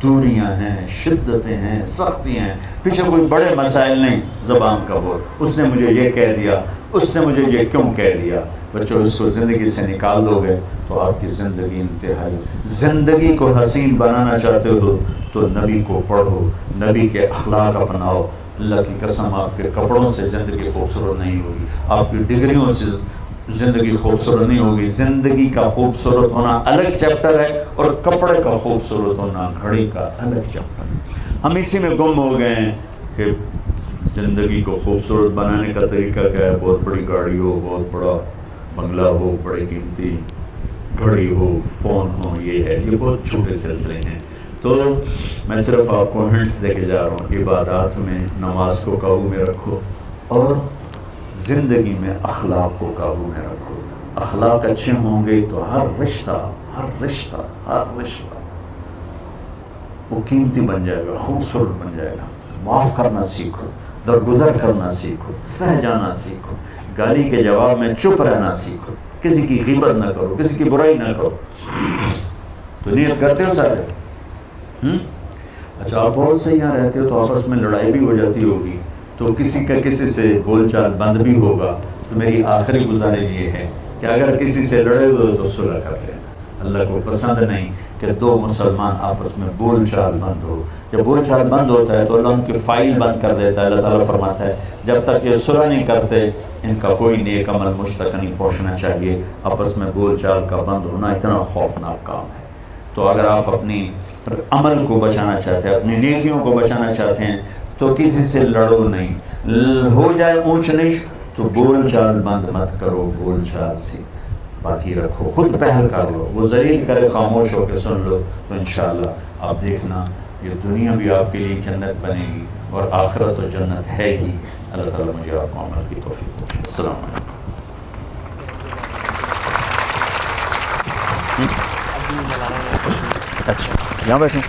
دوریاں ہیں، شدتیں ہیں، سختیاں ہیں، پیچھے کوئی بڑے مسائل نہیں، زبان کا بول، اس نے مجھے یہ کہہ دیا، اس نے مجھے یہ کیوں کہہ دیا۔ بچوں اس کو زندگی سے نکال دو گے تو آپ کی زندگی انتہائی۔ زندگی کو حسین بنانا چاہتے ہو تو نبی کو پڑھو، نبی کے اخلاق اپناؤ۔ اللہ کی قسم آپ کے کپڑوں سے زندگی خوبصورت نہیں ہوگی، آپ کی ڈگریوں سے زندگی خوبصورت نہیں ہوگی۔ زندگی کا خوبصورت ہونا الگ چیپٹر ہے، اور کپڑے کا خوبصورت ہونا، گھڑی کا الگ چیپٹر ہے۔ ہم اسی میں گم ہو گئے ہیں کہ زندگی کو خوبصورت بنانے کا طریقہ کیا ہے، بہت بڑی گاڑی ہو، بہت بڑا بنگلہ ہو، بڑی قیمتی گھڑی ہو، فون ہو، یہ ہے، یہ بہت چھوٹے سلسلے ہیں۔ تو میں صرف آپ کو ہنٹس دے کے جا رہا ہوں، عبادات میں نماز کو قابو میں رکھو، اور زندگی میں اخلاق کو قابو میں رکھو۔ اخلاق اچھے ہوں گے تو ہر رشتہ وہ قیمتی بن جائے گا، خوبصورت بن جائے گا۔ معاف کرنا سیکھو، درگزر کرنا سیکھو، سہ جانا سیکھو، گالی کے جواب میں چپ رہنا سیکھو، کسی کی غیبت نہ کرو، کسی کی برائی نہ کرو۔ تو نیت کرتے ہو سارے؟ اچھا آپ بہت سے یہاں رہتے ہو تو آپس میں لڑائی بھی ہو جاتی ہوگی، تو کسی کا کسی سے بول چال بند بھی ہوگا، تو میری آخری گزارش یہ ہے کہ اگر کسی سے لڑے ہوئے ہو تو صلح کر لینا۔ اللہ کو پسند نہیں کہ 2 مسلمان آپس میں بول چال بند ہو۔ جب بول چال بند ہوتا ہے تو اللہ ان کی فائل بند کر دیتا ہے۔ اللہ تعالیٰ فرماتا ہے جب تک یہ صلح نہیں کرتے ان کا کوئی نیک عمل مجھ تک نہیں پہنچنا چاہیے۔ آپس میں بول چال کا بند ہونا اتنا خوفناک کام ہے۔ تو اگر آپ اپنی عمل کو بچانا چاہتے ہیں، اپنی نیکیوں کو بچانا چاہتے ہیں، تو کسی سے لڑو نہیں۔ ہو جائے اونچ نیچ تو بول چال بند مت کرو، بول چال سے باقی رکھو، خود پہل کر لو۔ وہ ذلیل کرے خاموش ہو کے سن لو، تو انشاءاللہ آپ دیکھنا یہ دنیا بھی آپ کے لیے جنت بنے گی، اور آخرت تو جنت ہے ہی۔ اللہ تعالیٰ مجھے آپ کو عمل کی توفیق بخشے۔ السلام علیکم۔ اچھا یہاں بیٹھیں۔